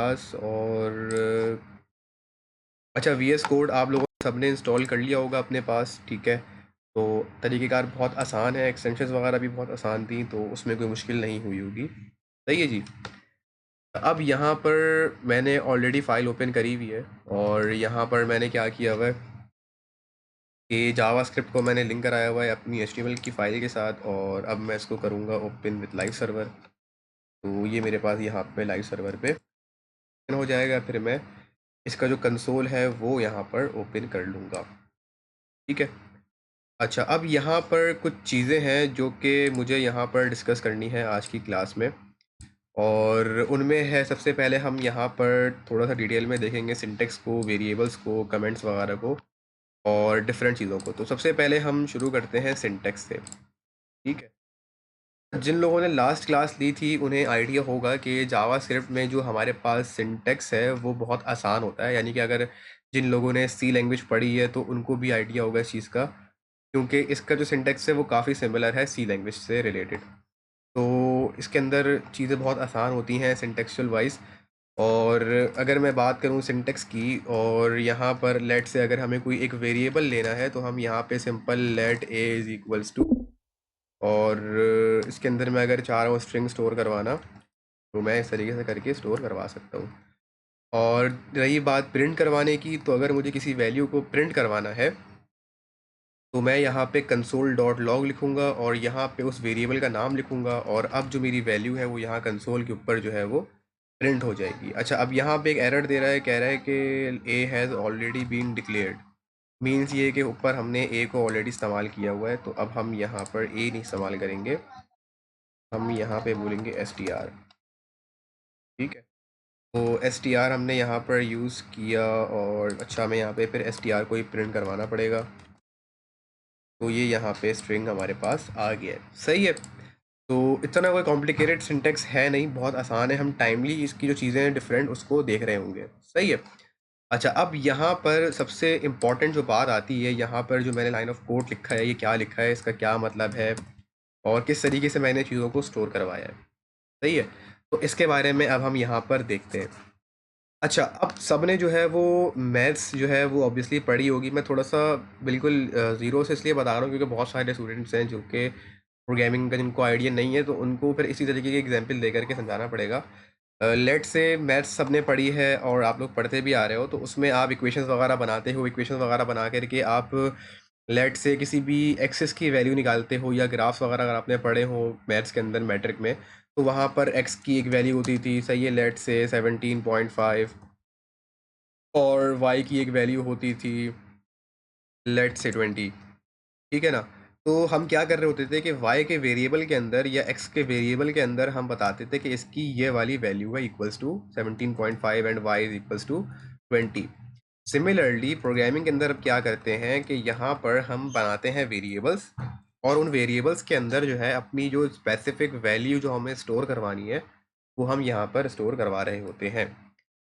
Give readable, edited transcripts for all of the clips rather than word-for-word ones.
पास। और अच्छा, VS code आप लोगों ने सबने इंस्टॉल कर लिया होगा अपने पास, ठीक है। तो तरीक़ेकार बहुत आसान है, एक्सटेंशंस वगैरह भी बहुत आसान थी, तो उसमें कोई मुश्किल नहीं हुई होगी। सही है जी। अब यहाँ पर मैंने ऑलरेडी फ़ाइल ओपन करी हुई है, और यहाँ पर मैंने क्या किया हुआ है कि जावास्क्रिप्ट को मैंने लिंक कराया हुआ है अपनी HTML की फ़ाइल के साथ, और अब मैं इसको करूँगा ओपन विद लाइव सर्वर। तो ये मेरे पास यहाँ पे लाइव सर्वर पे ओपन हो जाएगा। फिर मैं इसका जो कंसोल है वो यहाँ पर ओपन कर लूँगा, ठीक है। अच्छा, अब यहाँ पर कुछ चीज़ें हैं जो कि मुझे यहाँ पर डिस्कस करनी है आज की क्लास में, और उनमें है सबसे पहले हम यहाँ पर थोड़ा सा डिटेल में देखेंगे सिंटेक्स को, वेरिएबल्स को, कमेंट्स वगैरह को, और डिफरेंट चीज़ों को। तो सबसे पहले हम शुरू करते हैं सिंटेक्स से, ठीक है। जिन लोगों ने लास्ट क्लास ली थी उन्हें आइडिया होगा कि जावास्क्रिप्ट में जो हमारे पास सिंटेक्स है वो बहुत आसान होता है, यानी कि अगर जिन लोगों ने सी लैंग्वेज पढ़ी है तो उनको भी आइडिया होगा इस चीज़ का, क्योंकि इसका जो सिंटेक्स है वो काफ़ी सिमिलर है सी लैंग्वेज से रिलेटेड। तो इसके अंदर चीज़ें बहुत आसान होती हैं सिंटेक्चुअल वाइज। और अगर मैं बात करूं सिंटेक्स की, और यहाँ पर लेट से अगर हमें कोई एक वेरिएबल लेना है तो हम यहाँ पे simple let a is equals to, और इसके अंदर मैं अगर चाह रहा हूँ स्ट्रिंग स्टोर करवाना तो मैं इस तरीके से करके स्टोर करवा सकता हूँ। और रही बात प्रिंट करवाने की, तो अगर मुझे किसी वैल्यू को प्रिंट करवाना है तो मैं यहाँ पे कंसोल डॉट लॉग लिखूँगा, और यहाँ पे उस वेरिएबल का नाम लिखूँगा, और अब जो मेरी वैल्यू है वो यहाँ कंसोल के ऊपर जो है वो प्रिंट हो जाएगी। अच्छा, अब यहाँ पे एक एरर दे रहा है, कह रहा है कि a has already been declared. Means ये कि ऊपर हमने ए को ऑलरेडी इस्तेमाल किया हुआ है, तो अब हम यहाँ पर ए नहीं इस्तेमाल करेंगे, हम यहाँ पे बोलेंगे str, ठीक है। तो str हमने यहाँ पर यूज़ किया, और अच्छा हमें यहाँ पे फिर str को ही प्रिंट करवाना पड़ेगा। तो ये यहाँ पे स्ट्रिंग हमारे पास आ गया है, सही है। तो इतना कोई कॉम्प्लिकेटेड सिंटेक्स है नहीं, बहुत आसान है। हम टाइमली इसकी जो चीज़ें हैं डिफरेंट उसको देख रहे होंगे, सही है। अच्छा, अब यहाँ पर सबसे इम्पॉर्टेंट जो बात आती है, यहाँ पर जो मैंने लाइन ऑफ कोड लिखा है ये क्या लिखा है, इसका क्या मतलब है, और किस तरीके से मैंने चीज़ों को स्टोर करवाया है, सही है। तो इसके बारे में अब हम यहाँ पर देखते हैं। अच्छा, अब सबने जो है वो मैथ्स जो है वो ऑब्वियसली पढ़ी होगी। मैं थोड़ा सा बिल्कुल ज़ीरो से इसलिए बता रहा हूँ क्योंकि बहुत सारे स्टूडेंट्स हैं जो कि प्रोग्रामिंग का जिनको आइडिया नहीं है, तो उनको फिर इसी तरीके की एग्जांपल दे करके समझाना पड़ेगा। लेट से मैथ्स सबने पढ़ी है और आप लोग पढ़ते भी आ रहे हो, तो उसमें आप इक्वेशंस वगैरह बनाते हो, इक्वेशंस वगैरह बना करके आप लेट से किसी भी एक्सिस की वैल्यू निकालते हो, या ग्राफ्स वगैरह अगर आपने पढ़े हो मैथ्स के अंदर मैट्रिक में, तो वहाँ पर एक्स की एक वैल्यू होती थी, सही है, लेट से 17.5, और वाई की एक वैल्यू होती थी लेट से 20, ठीक है ना। तो हम क्या कर रहे होते थे कि y के वेरिएबल के अंदर या x के वेरिएबल के अंदर हम बताते थे कि इसकी ये वाली वैल्यू है equals to 17.5 and y is equals to 20। Similarly programming के अंदर अब क्या करते हैं कि यहाँ पर हम बनाते हैं वेरिएबल्स, और उन वेरिएबल्स के अंदर जो है अपनी जो स्पेसिफिक वैल्यू जो हमें स्टोर करवानी है वो हम यहाँ पर स्टोर करवा रहे होते हैं।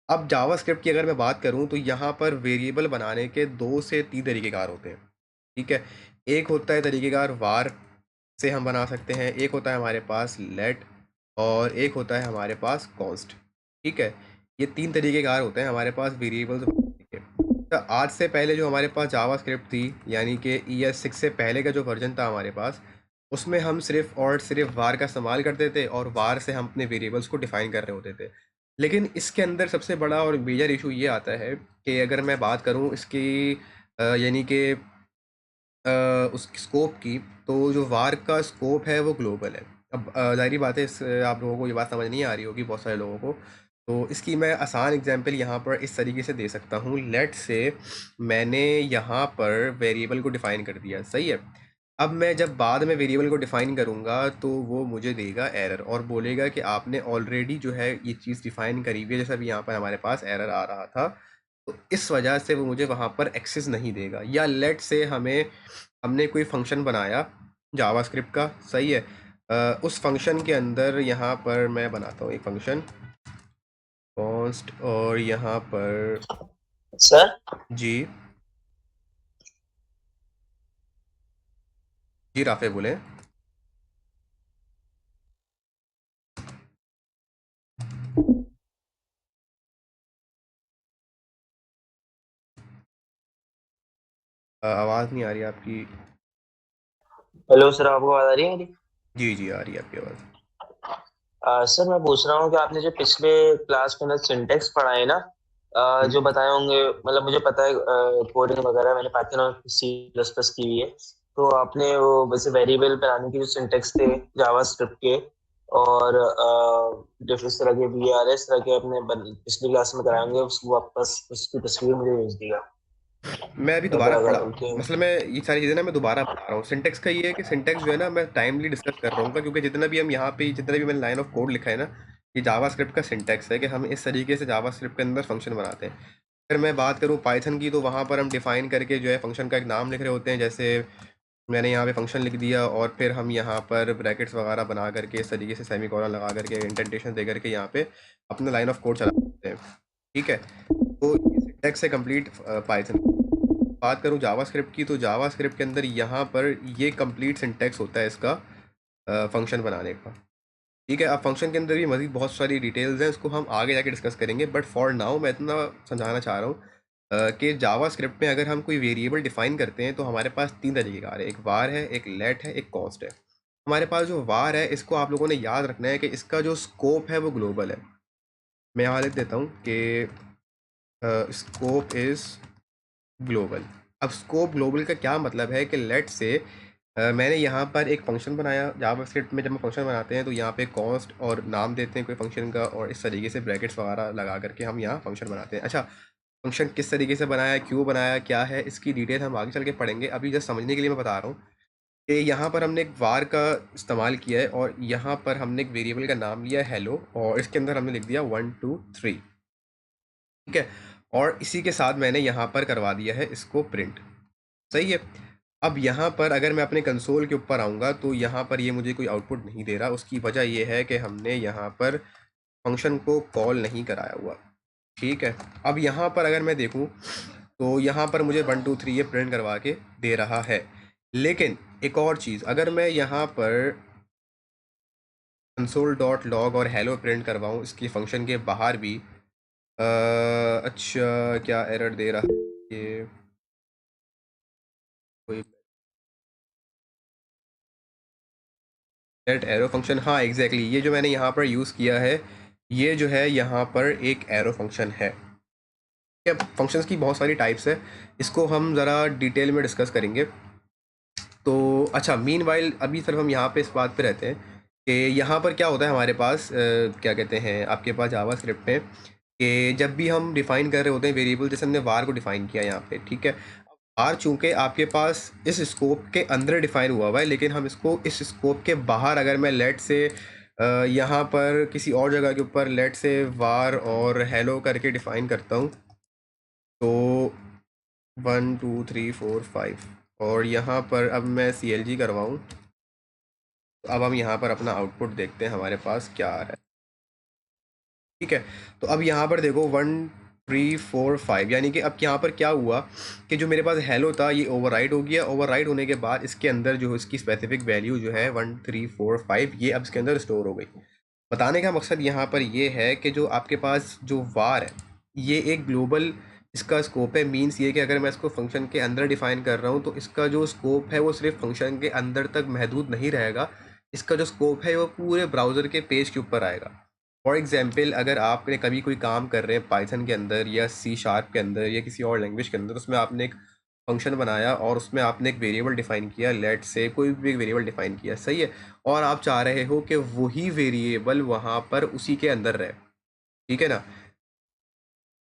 अब जावास्क्रिप्ट की अगर मैं बात करूँ तो यहाँ पर वेरिएबल बनाने के 2 से 3 तरीक़ेकार होते हैं, ठीक है। एक होता है तरीक़ेकार वार से हम बना सकते हैं, एक होता है हमारे पास लेट, और एक होता है हमारे पास कॉन्स्ट, ठीक है। ये 3 तरीक़ेकार होते हैं हमारे पास वेरिएबल्स बनाने के। तो आज से पहले जो हमारे पास जावास्क्रिप्ट थी, यानी कि ES6 से पहले का जो वर्जन था हमारे पास, उसमें हम सिर्फ़ और सिर्फ़ वार का इस्तेमाल करते थे, और वार से हम अपने वेरिएबल्स को डिफ़ाइन कर रहे होते थे। लेकिन इसके अंदर सबसे बड़ा और मेजर इशू ये आता है कि अगर मैं बात करूँ इसकी यानी कि उस स्कोप की, तो जो वार का स्कोप है वो ग्लोबल है। अब ज़ाहिर बात है, इस आप लोगों को ये बात समझ नहीं आ रही होगी बहुत सारे लोगों को, तो इसकी मैं आसान एग्जांपल यहाँ पर इस तरीके से दे सकता हूँ। लेट से मैंने यहाँ पर वेरिएबल को डिफ़ाइन कर दिया, सही है। अब मैं जब बाद में वेरिएबल को डिफ़ाइन करूँगा तो वो मुझे देगा एरर, और बोलेगा कि आपने ऑलरेडी जो है ये चीज़ डिफ़ाइन करी हुई है, जैसा अभी यहाँ पर हमारे पास एरर आ रहा था। तो इस वजह से वो मुझे वहाँ पर एक्सेस नहीं देगा। या लेट से हमने कोई फंक्शन बनाया जावास्क्रिप्ट का, सही है। उस फंक्शन के अंदर यहाँ पर मैं बनाता हूँ एक फंक्शन कॉन्स्ट, और यहाँ पर सर जी जी राफे बोले। आवाज़ नहीं आ रही आपकी। हेलो सर, आपको आवाज आ रही है मेरी? जी जी, आ रही है आपकी आवाज़। सर मैं पूछ रहा हूँ कि आपने जो पिछले क्लास में ना सिंटेक्स पढ़ा है ना, हम्म। जो बताए होंगे, मतलब मुझे पता है कोडिंग वगैरह मैंने पाइथन और सी प्लस प्लस की हुई है। तो आपने वो वैसे वेरिएबल बनाने की जो सिंटेक्स थे जावा स्क्रिप्ट के, और जो इस तरह के वी आर एस तरह के अपने पिछली क्लास में कराएंगे, उसको वापस उसकी तस्वीर मुझे भेज दिया मैं अभी अगर दोबारा पढ़ा। अगर उनके। मतलब मैं ये सारी चीज़ें ना मैं दोबारा बता रहा हूँ। सिंटेक्स का ये है कि सिंटेक्स जो है ना मैं टाइमली डिस्कस कर रहा हूँ, क्योंकि जितना भी हम यहाँ पे जितना भी मैंने लाइन ऑफ कोड लिखा है ना, ये जावा स्क्रिप्ट का सिंटेक्स है कि हम इस तरीके से जावा स्क्रिप्ट के अंदर फंक्शन बनाते हैं। अगर मैं बात करूँ पाइथन की, तो वहाँ पर हम डिफाइन करके जो है फंक्शन का एक नाम लिख रहे होते हैं। जैसे मैंने यहाँ पे फंक्शन लिख दिया और फिर हम यहाँ पर ब्रैकेट्स वगैरह बना करके इस तरीके से सेमी कॉलन लगा करके इंडेंटेशन दे करके यहाँ पे अपना लाइन ऑफ कोड चला सकते हैं। ठीक है, तो ये सिंटेक्स है कंप्लीट पाइथन। बात करूँ जावा स्क्रिप्ट की, तो जावा स्क्रिप्ट के अंदर यहाँ पर ये कंप्लीट सिंटेक्स होता है इसका फंक्शन बनाने का। ठीक है, अब फंक्शन के अंदर भी मज़ीद बहुत सारी डिटेल्स हैं, उसको हम आगे जाके डिस्कस करेंगे। बट फॉर नाउ मैं इतना समझाना चाह रहा हूँ कि जावा स्क्रिप्ट में अगर हम कोई वेरिएबल डिफाइन करते हैं तो हमारे पास तीन तरीके का है। एक वार है, एक लेट है, एक कॉन्स्ट है। हमारे पास जो वार है इसको आप लोगों ने याद रखना है कि इसका जो स्कोप है वो ग्लोबल है। मैं यहाँ लिख देता हूँ कि स्कोप इज़ ग्लोबल। अब स्कोप ग्लोबल का क्या मतलब है कि लेट से मैंने यहाँ पर एक फंक्शन बनाया जावास्क्रिप्ट में। जब हम फंक्शन बनाते हैं तो यहाँ पे कॉन्स्ट और नाम देते हैं कोई फंक्शन का, और इस तरीके से ब्रैकेट्स वगैरह लगा करके हम यहाँ फंक्शन बनाते हैं। अच्छा, फंक्शन किस तरीके से बनाया, क्यों बनाया, क्या है, इसकी डिटेल हम आगे चल के पढ़ेंगे। अभी जस्ट समझने के लिए मैं बता रहा हूँ कि यहाँ पर हमने एक वार का इस्तेमाल किया है और यहाँ पर हमने एक वेरिएबल का नाम लिया है हेलो, और इसके अंदर हमने लिख दिया 1 2 3। ठीक है, और इसी के साथ मैंने यहाँ पर करवा दिया है इसको प्रिंट। सही है। अब यहाँ पर अगर मैं अपने कंसोल के ऊपर आऊँगा तो यहाँ पर ये मुझे कोई आउटपुट नहीं दे रहा। उसकी वजह ये है कि हमने यहाँ पर फंक्शन को कॉल नहीं कराया हुआ। ठीक है, अब यहाँ पर अगर मैं देखूँ तो यहाँ पर मुझे 1 2 3 ये प्रिंट करवा के दे रहा है। लेकिन एक और चीज़, अगर मैं यहाँ पर कंसोल डॉट लॉग और हेलो प्रिंट करवाऊँ इसकी फंक्शन के बाहर भी, अच्छा क्या एरर दे रहा है ये, कोई एरो फंक्शन। हाँ एग्जैक्टली, ये जो मैंने यहाँ पर यूज़ किया है ये जो है यहाँ पर एक एरो फंक्शन है। अब फंक्शंस की बहुत सारी टाइप्स है, इसको हम ज़रा डिटेल में डिस्कस करेंगे। तो अच्छा, मीन वाइल अभी सिर्फ हम यहाँ पे इस बात पे रहते हैं कि यहाँ पर क्या होता है हमारे पास, क्या कहते हैं आपके पास जावा स्क्रिप्ट में, कि जब भी हम डिफ़ाइन कर रहे होते हैं वेरिएबल, जैसे हमने वार को डिफ़ाइन किया यहाँ पे। ठीक है, वार चूंकि आपके पास इस स्कोप के अंदर डिफ़ाइन हुआ हुआ है, लेकिन हम इसको इस स्कोप के बाहर अगर मैं लेट से यहाँ पर किसी और जगह के ऊपर लेट से वार और हेलो करके डिफ़ाइन करता हूँ, तो 1 2 3 4 5, और यहाँ पर अब मैं CLG करवाऊँ, तो अब हम यहाँ पर अपना आउटपुट देखते हैं हमारे पास क्या आ रहा है। ठीक है, तो अब यहाँ पर देखो 1 3 4 5, यानी कि अब यहाँ पर क्या हुआ कि जो मेरे पास हेलो था ये ओवरराइड हो गया। ओवरराइड होने के बाद इसके अंदर जो इसकी स्पेसिफिक वैल्यू जो है 1 3 4 5 ये अब इसके अंदर स्टोर हो गई। बताने का मकसद यहाँ पर ये है कि जो आपके पास जो वार है ये एक ग्लोबल इसका स्कोप है। मीन्स ये कि अगर मैं इसको फंक्शन के अंदर डिफाइन कर रहा हूँ तो इसका जो स्कोप है वो सिर्फ फंक्शन के अंदर तक महदूद नहीं रहेगा। इसका जो स्कोप है वो पूरे ब्राउज़र के पेज के ऊपर आएगा। फॉर एग्जाम्पल, अगर आपने कभी कोई काम कर रहे हैं पाइथन के अंदर या C# के अंदर या किसी और लैंग्वेज के अंदर, उसमें आपने एक फंक्शन बनाया और उसमें आपने एक वेरिएबल डिफाइन किया, लेट से कोई भी एक वेरिएबल डिफाइन किया, सही है, और आप चाह रहे हो कि वही वेरिएबल वहाँ पर उसी के अंदर रहे। ठीक है ना,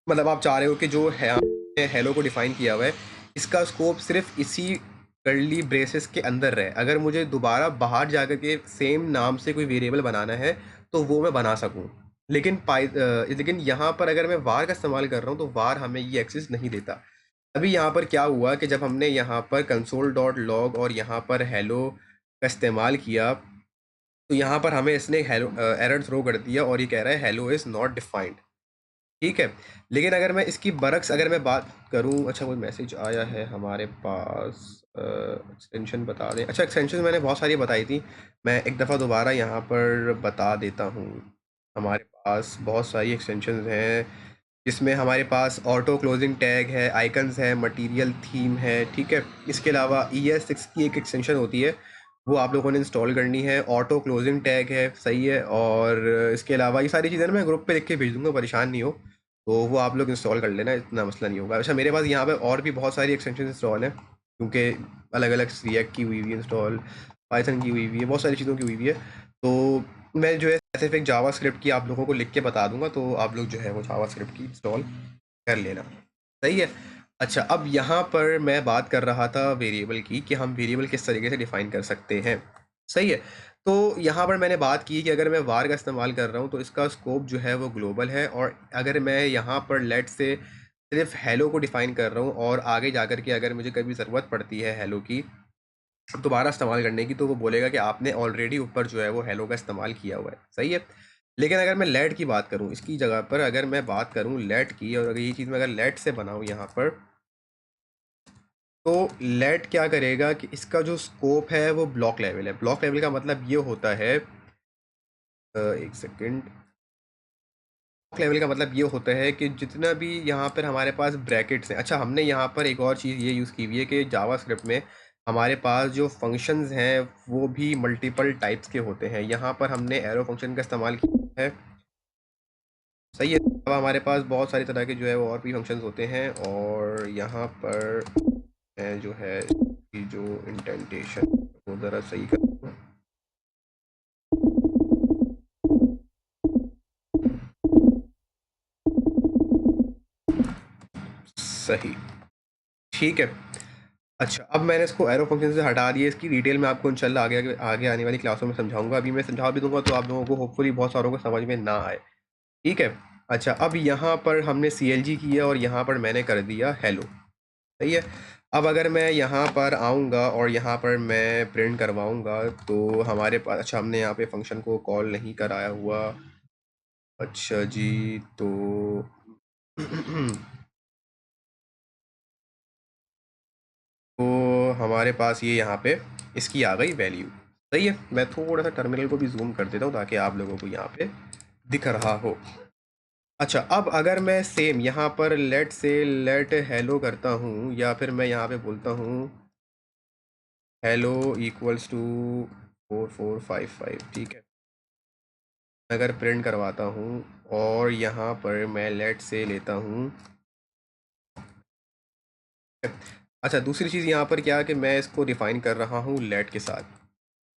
मतलब आप चाह रहे हो कि जो है आपने हेलो को डिफाइन किया हुआ है इसका स्कोप सिर्फ इसी कर्ली ब्रेसेस के अंदर रहे। अगर मुझे दोबारा बाहर जाकर के सेम नाम से कोई वेरिएबल बनाना है तो वो मैं बना सकूं। लेकिन यहाँ पर अगर मैं वार का इस्तेमाल कर रहा हूँ तो वार हमें ये एक्सेस नहीं देता। अभी यहाँ पर क्या हुआ कि जब हमने यहाँ पर कंसोल डॉट लॉग और यहाँ पर हेलो का इस्तेमाल किया तो यहाँ पर हमें इसने हेलो एरर थ्रो कर दिया और ये कह रहा है हेलो इज़ नॉट डिफाइंड। ठीक है, लेकिन अगर मैं इसकी बरक्स अगर मैं बात करूं, अच्छा कोई मैसेज आया है हमारे पास, एक्सटेंशन बता दें। अच्छा, एक्सटेंशन मैंने बहुत सारी बताई थी, मैं एक दफ़ा दोबारा यहाँ पर बता देता हूँ। हमारे पास बहुत सारी एक्सटेंशन हैं जिसमें हमारे पास ऑटो क्लोजिंग टैग है, आइकन्स है, मटेरियल थीम है, ठीक है। इसके अलावा ES6 की एक एक्सटेंशन होती है, वो आप लोगों ने इंस्टॉल करनी है। ऑटो क्लोजिंग टैग है, सही है। और इसके अलावा ये सारी चीज़ें ना मैं ग्रुप पे लिख के भेज दूंगा, परेशान नहीं हो। तो वो आप लोग इंस्टॉल कर लेना, इतना मसला नहीं होगा। अच्छा, मेरे पास यहाँ पे और भी बहुत सारी एक्सटेंशन इंस्टॉल हैं, क्योंकि अलग अलग रिएक्ट की हुई है इंस्टॉल, पाइथन की हुई है, बहुत सारी चीज़ों की हुई है। तो मैं जो है स्पेसिफिक जावा स्क्रिप्ट की आप लोगों को लिख के बता दूंगा, तो आप लोग जो है वो जावा स्क्रिप्ट की इंस्टॉल कर लेना, सही है। अच्छा, अब यहाँ पर मैं बात कर रहा था वेरिएबल की, कि हम वेरिएबल किस तरीके से डिफाइन कर सकते हैं, सही है। तो यहाँ पर मैंने बात की कि अगर मैं var का इस्तेमाल कर रहा हूँ तो इसका स्कोप जो है वो ग्लोबल है। और अगर मैं यहाँ पर लेट से सिर्फ हेलो को डिफाइन कर रहा हूँ, और आगे जाकर के अगर मुझे कभी ज़रूरत पड़ती है हेलो की दोबारा इस्तेमाल करने की, तो वो बोलेगा कि आपने ऑलरेडी ऊपर जो है वो हेलो का इस्तेमाल किया हुआ है, सही है। लेकिन अगर मैं लेट की बात करूं, इसकी जगह पर अगर मैं बात करूं लेट की, और अगर ये चीज़ मैं अगर लेट से बनाऊं यहाँ पर, तो लेट क्या करेगा कि इसका जो स्कोप है वो ब्लॉक लेवल है। ब्लॉक लेवल का मतलब ये होता है, एक सेकेंड, ब्लॉक लेवल का मतलब ये होता है कि जितना भी यहाँ पर हमारे पास ब्रैकेट्स हैं। अच्छा, हमने यहाँ पर एक और चीज़ ये यूज़ की हुई है कि जावा स्क्रिप्ट में हमारे पास जो फंक्शंस हैं वो भी मल्टीपल टाइप्स के होते हैं। यहाँ पर हमने एरो फंक्शन का इस्तेमाल किया है, सही है। अब हमारे पास बहुत सारी तरह के जो है वो और भी फंक्शंस होते हैं। और यहाँ पर मैं जो है इसकी जो इंटेंटेशन वो ज़रा सही कर, सही, ठीक है। अच्छा, अब मैंने इसको एरो फंक्शन से हटा दिया। इसकी डिटेल में आपको इंशाल्लाह आगे आगे आने वाली क्लासों में समझाऊंगा। अभी मैं समझा भी दूंगा तो आप लोगों को होपफुली बहुत सारों को समझ में ना आए, ठीक है। अच्छा, अब यहाँ पर हमने CLG किया और यहाँ पर मैंने कर दिया हेलो, सही है। अब अगर मैं यहाँ पर आऊँगा और यहाँ पर मैं प्रिंट करवाऊँगा तो हमारे पास, अच्छा हमने यहाँ पे फंक्शन को कॉल नहीं कराया हुआ, अच्छा जी, तो तो हमारे पास ये यहाँ पे इसकी आ गई वैल्यू, सही है। मैं थोड़ा सा टर्मिनल को भी जूम कर देता हूँ ताकि आप लोगों को यहाँ पे दिख रहा हो। अच्छा, अब अगर मैं सेम यहाँ पर लेट से लेट हेलो करता हूँ, या फिर मैं यहाँ पे बोलता हूँ हेलो इक्वल्स टू 4455, ठीक है। अगर प्रिंट करवाता हूँ और यहाँ पर मैं लेट से लेता हूँ, अच्छा दूसरी चीज़ यहाँ पर क्या है कि मैं इसको डिफाइन कर रहा हूँ लेट के साथ।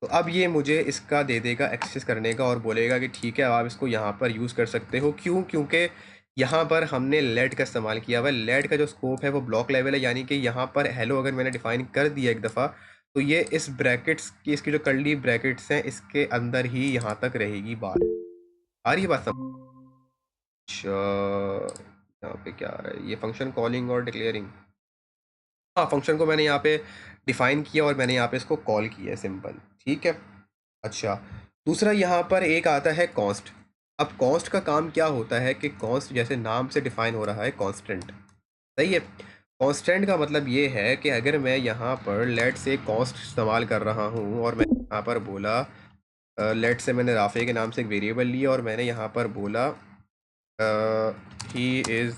तो अब ये मुझे इसका दे देगा एक्सेस करने का, और बोलेगा कि ठीक है आप इसको यहाँ पर यूज़ कर सकते हो। क्यों? क्योंकि यहाँ पर हमने लेट का इस्तेमाल किया हुआ है। लेट का जो स्कोप है वो ब्लॉक लेवल है, यानी कि यहाँ पर हेलो अगर मैंने डिफाइन कर दिया एक दफ़ा, तो ये इस ब्रैकेट्स की, इसकी जो कर्ली ब्रैकेट्स हैं इसके अंदर ही यहाँ तक रहेगी बात। आ रही है बात समझ? अच्छा, यहाँ पे क्या आ रहा है, ये फंक्शन कॉलिंग और डिक्लेयरिंग। हाँ, फंक्शन को मैंने यहाँ पे डिफाइन किया और मैंने यहाँ पे इसको कॉल किया है, सिंपल, ठीक है। अच्छा, दूसरा यहाँ पर एक आता है कॉन्स्ट। अब कॉन्स्ट का काम क्या होता है कि कॉन्स्ट जैसे नाम से डिफाइन हो रहा है कांस्टेंट, सही है। कांस्टेंट का मतलब ये है कि अगर मैं यहाँ पर लेट से कॉस्ट इस्तेमाल कर रहा हूँ और मैं यहाँ पर बोला लेट से मैंने राफे के नाम से एक वेरिएबल लिया और मैंने यहाँ पर बोला ही इज़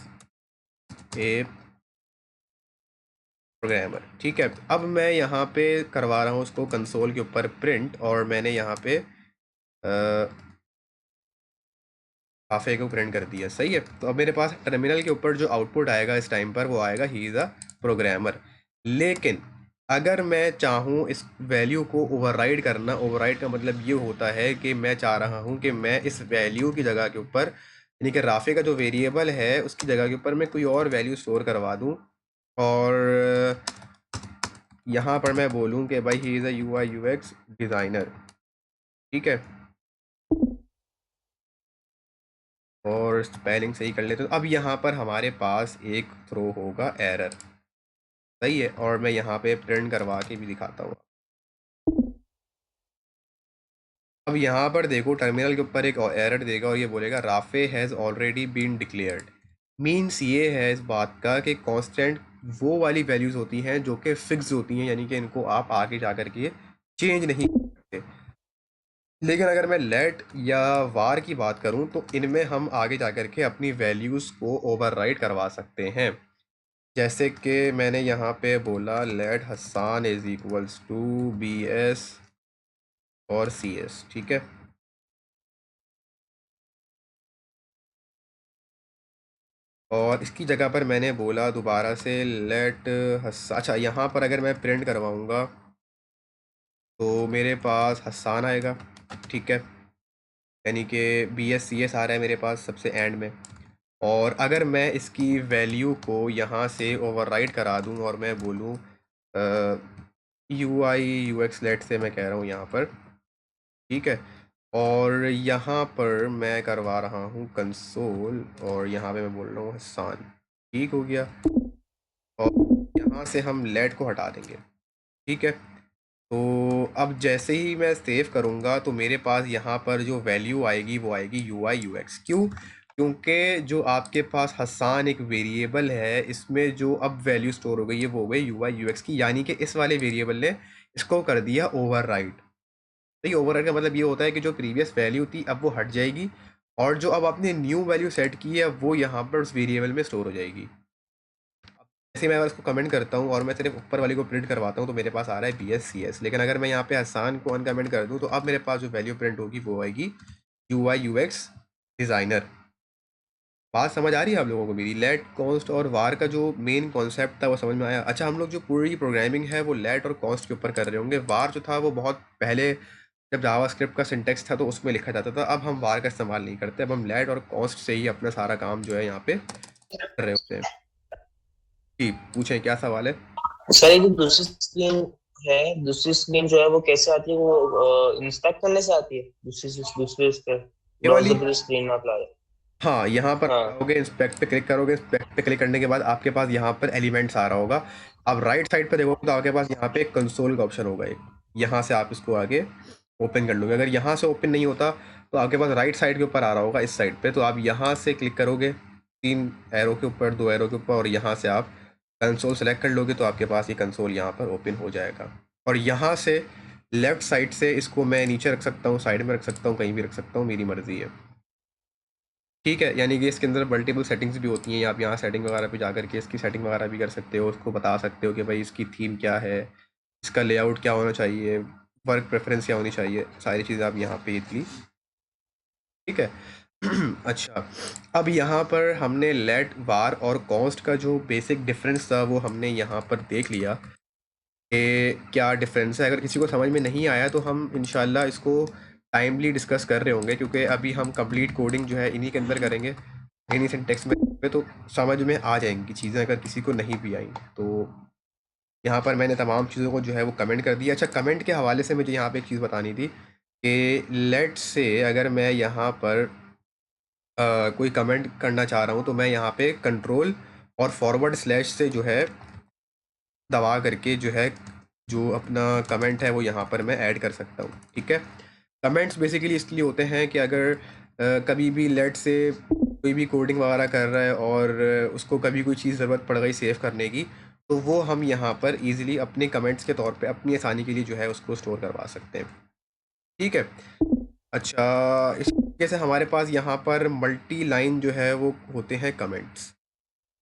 ए प्रोग्रामर, ठीक है। अब मैं यहाँ पे करवा रहा हूँ उसको कंसोल के ऊपर प्रिंट, और मैंने यहाँ पे काफ़े को प्रिंट कर दिया, सही है। तो अब मेरे पास टर्मिनल के ऊपर जो आउटपुट आएगा इस टाइम पर वो आएगा ही इज़ अ प्रोग्रामर। लेकिन अगर मैं चाहूँ इस वैल्यू को ओवरराइड करना, ओवरराइड का मतलब ये होता है कि मैं चाह रहा हूँ कि मैं इस वैल्यू की जगह के ऊपर, यानी कि राफे का जो वेरिएबल है उसकी जगह के ऊपर मैं कोई और वैल्यू स्टोर करवा दूँ, और यहाँ पर मैं बोलूँ कि भाई he is a UI UX designer, ठीक है। और स्पेलिंग सही कर लेते, तो अब यहाँ पर हमारे पास एक थ्रो होगा एरर, सही है। और मैं यहाँ पे प्रिंट करवा के भी दिखाता हूँ। अब यहाँ पर देखो टर्मिनल के ऊपर एक एरर देगा और ये बोलेगा राफे has already been declared. Means ये है इस बात का कि कांस्टेंट वो वाली वैल्यूज़ होती हैं जो कि फिक्स होती हैं, यानी कि इनको आप आगे जा कर के चेंज नहीं कर सकते। लेकिन अगर मैं लेट या वार की बात करूं तो इनमें हम आगे जा कर के अपनी वैल्यूज़ को ओवरराइड करवा सकते हैं। जैसे कि मैंने यहाँ पे बोला लेट हसान is equals to B S और सी एस, ठीक है। और इसकी जगह पर मैंने बोला दोबारा से लेट अच्छा, यहाँ पर अगर मैं प्रिंट करवाऊँगा तो मेरे पास हसान आएगा, ठीक है। यानी कि बी एस सी एस आ रहा है मेरे पास सबसे एंड में। और अगर मैं इसकी वैल्यू को यहाँ से ओवरराइड करा दूँ और मैं बोलूँ U I U X let से मैं कह रहा हूँ यहाँ पर, ठीक है। और यहाँ पर मैं करवा रहा हूँ कंसोल और यहाँ पे मैं बोल रहा हूँ हसान, ठीक हो गया। और यहाँ से हम लेट को हटा देंगे, ठीक है। तो अब जैसे ही मैं सेव करूँगा तो मेरे पास यहाँ पर जो वैल्यू आएगी वो आएगी यू आई यू एक्स। क्यों? क्योंकि जो आपके पास हसान एक वेरिएबल है, इसमें जो अब वैल्यू स्टोर हो गई है वो हो गई यू आई यू एक्स की, यानी कि इस वाले वेरिएबल ने इसको कर दिया ओवरराइड। तो ये ओवरराइड का मतलब ये होता है कि जो प्रीवियस वैल्यू थी अब वो हट जाएगी और जो अब आपने न्यू वैल्यू सेट की है वो यहाँ पर उस वेरिएबल में स्टोर हो जाएगी। जैसे मैं अगर इसको कमेंट करता हूँ और मैं सिर्फ ऊपर वाली को प्रिंट करवाता हूँ तो मेरे पास आ रहा है बी एस सी एस। लेकिन अगर मैं यहाँ पे हसान को अनकमेंट कर दूँ तो अब मेरे पास जो वैल्यू प्रिंट होगी वो आएगी you I U x designer. बात समझ आ रही है आप लोगों को मेरी? लेट कॉन्स्ट और वार का जो मेन कॉन्सेप्ट था वो समझ में आया? अच्छा, हम लोग जो पूरी प्रोग्रामिंग है वो लेट और कॉन्स्ट के ऊपर कर रहे होंगे। वार जो था वो बहुत पहले जब जावास्क्रिप्ट का सिंटेक्स था तो उसमें लिखा जाता था। अब हम वार का इस्तेमाल नहीं करते, अब हम लेट और कॉन्स्ट से ही अपना सारा काम जो है यहाँ पे कर रहे होते हैं। जी, पूछें क्या सवाल है? सर ये जो दूसरी स्क्रीन है, दूसरी स्क्रीन जो है वो कैसे आती है? वो इंस्पेक्ट करने से आती है दूसरे उस पे ये वाली? ब्राउजर पर स्क्रीन में आप ला रहे हाँ, यहाँ पर हैं? हाँ। आओगे, इंस्पेक्ट पे क्लिक करोगे। इंस्पेक्ट पे क्लिक करने के बाद आपके पास यहाँ पर एलिमेंट्स आ रहा होगा। आप राइट साइड पे देखोगे तो आपके पास यहाँ पे कंसोल का ऑप्शन होगा एक। यहाँ से आप इसको आगे ओपन कर लोगे। अगर यहाँ से ओपन नहीं होता तो आपके पास राइट साइड के ऊपर आ रहा होगा इस साइड पे, तो आप यहाँ से क्लिक करोगे 3 एरो के ऊपर, 2 एरो के ऊपर, और यहाँ से आप कंसोल सेलेक्ट कर लोगे तो आपके पास ये कंसोल यहाँ पर ओपन हो जाएगा। और यहाँ से लेफ्ट साइड से इसको मैं नीचे रख सकता हूँ, साइड में रख सकता हूँ, कहीं भी रख सकता हूँ, मेरी मर्जी है, ठीक है। यानी कि इसके अंदर मल्टीपल सेटिंग्स भी होती हैं। आप यहाँ सेटिंग वगैरह पे जा करके इसकी सेटिंग वगैरह भी कर सकते हो, उसको बता सकते हो कि भाई इसकी थीम क्या है, इसका लेआउट क्या होना चाहिए, वर्क प्रेफरेंस क्या होनी चाहिए, सारी चीज़ें आप यहाँ पे इतनी, ठीक है। अच्छा, अब यहाँ पर हमने लेट वार और कॉस्ट का जो बेसिक डिफरेंस था वो हमने यहाँ पर देख लिया कि क्या डिफरेंस है। अगर किसी को समझ में नहीं आया तो हम इंशाल्लाह इसको टाइमली डिस्कस कर रहे होंगे, क्योंकि अभी हम कंप्लीट कोडिंग जो है इन्हीं के अंदर करेंगे, इन्हीं सिंटेक्स में करेंगे, तो समझ में आ जाएंगी चीज़ें अगर किसी को नहीं भी आई तो। यहाँ पर मैंने तमाम चीज़ों को जो है वो कमेंट कर दिया। अच्छा, कमेंट के हवाले से मुझे यहाँ पे एक चीज़ बतानी थी कि लेट से अगर मैं यहाँ पर कोई कमेंट करना चाह रहा हूँ तो मैं यहाँ पे कंट्रोल और फॉरवर्ड स्लैश से जो है दबा करके जो है जो अपना कमेंट है वो यहाँ पर मैं ऐड कर सकता हूँ, ठीक है। कमेंट्स बेसिकली इसलिए होते हैं कि अगर कभी भी लेट से कोई भी कोडिंग वगैरह कर रहा है और उसको कभी कोई चीज़ ज़रूरत पड़ गई सेव करने की, तो वो हम यहाँ पर इजीली अपने कमेंट्स के तौर पे अपनी आसानी के लिए जो है उसको स्टोर करवा सकते हैं, ठीक है। अच्छा, इस तरीके से हमारे पास यहाँ पर मल्टी लाइन जो है वो होते हैं कमेंट्स।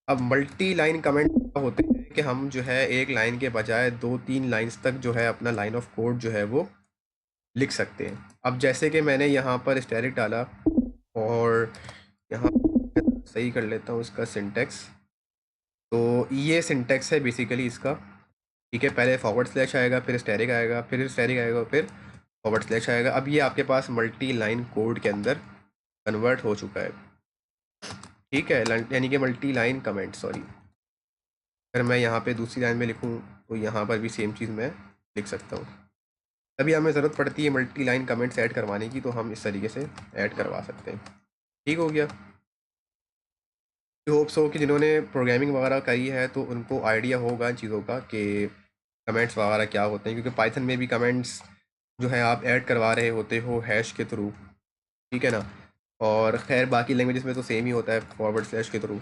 अब मल्टी लाइन कमेंट होते हैं कि हम जो है एक लाइन के बजाय 2-3 लाइंस तक जो है अपना लाइन ऑफ कोड जो है वो लिख सकते हैं। अब जैसे कि मैंने यहाँ पर स्टैटिक डाला और यहाँ सही कर लेता हूँ इसका सिंटेक्स। तो ये सिंटेक्स है बेसिकली इसका, ठीक है। पहले फॉरवर्ड स्लैश आएगा, फिर स्टैटिक आएगा, फिर स्टैटिक आएगा, फिर फॉरवर्ड स्लैश आएगा। अब ये आपके पास मल्टी लाइन कोड के अंदर कन्वर्ट हो चुका है, ठीक है। यानी कि मल्टी लाइन कमेंट, सॉरी। अगर मैं यहाँ पे दूसरी लाइन में लिखूँ तो यहाँ पर भी सेम चीज़ मैं लिख सकता हूँ। अभी हमें ज़रूरत पड़ती है मल्टी लाइन कमेंट्स ऐड करवाने की, तो हम इस तरीके से ऐड करवा सकते हैं, ठीक हो गया। होप्स हो कि जिन्होंने प्रोग्रामिंग वगैरह करी है तो उनको आइडिया होगा इन चीज़ों का कि कमेंट्स वगैरह क्या होते हैं, क्योंकि पाइथन में भी कमेंट्स जो है आप ऐड करवा रहे होते हो हैश के थ्रू, ठीक है ना। और खैर बाकी लैंग्वेजेस में तो सेम ही होता है, फॉरवर्ड स्लैश के थ्रू।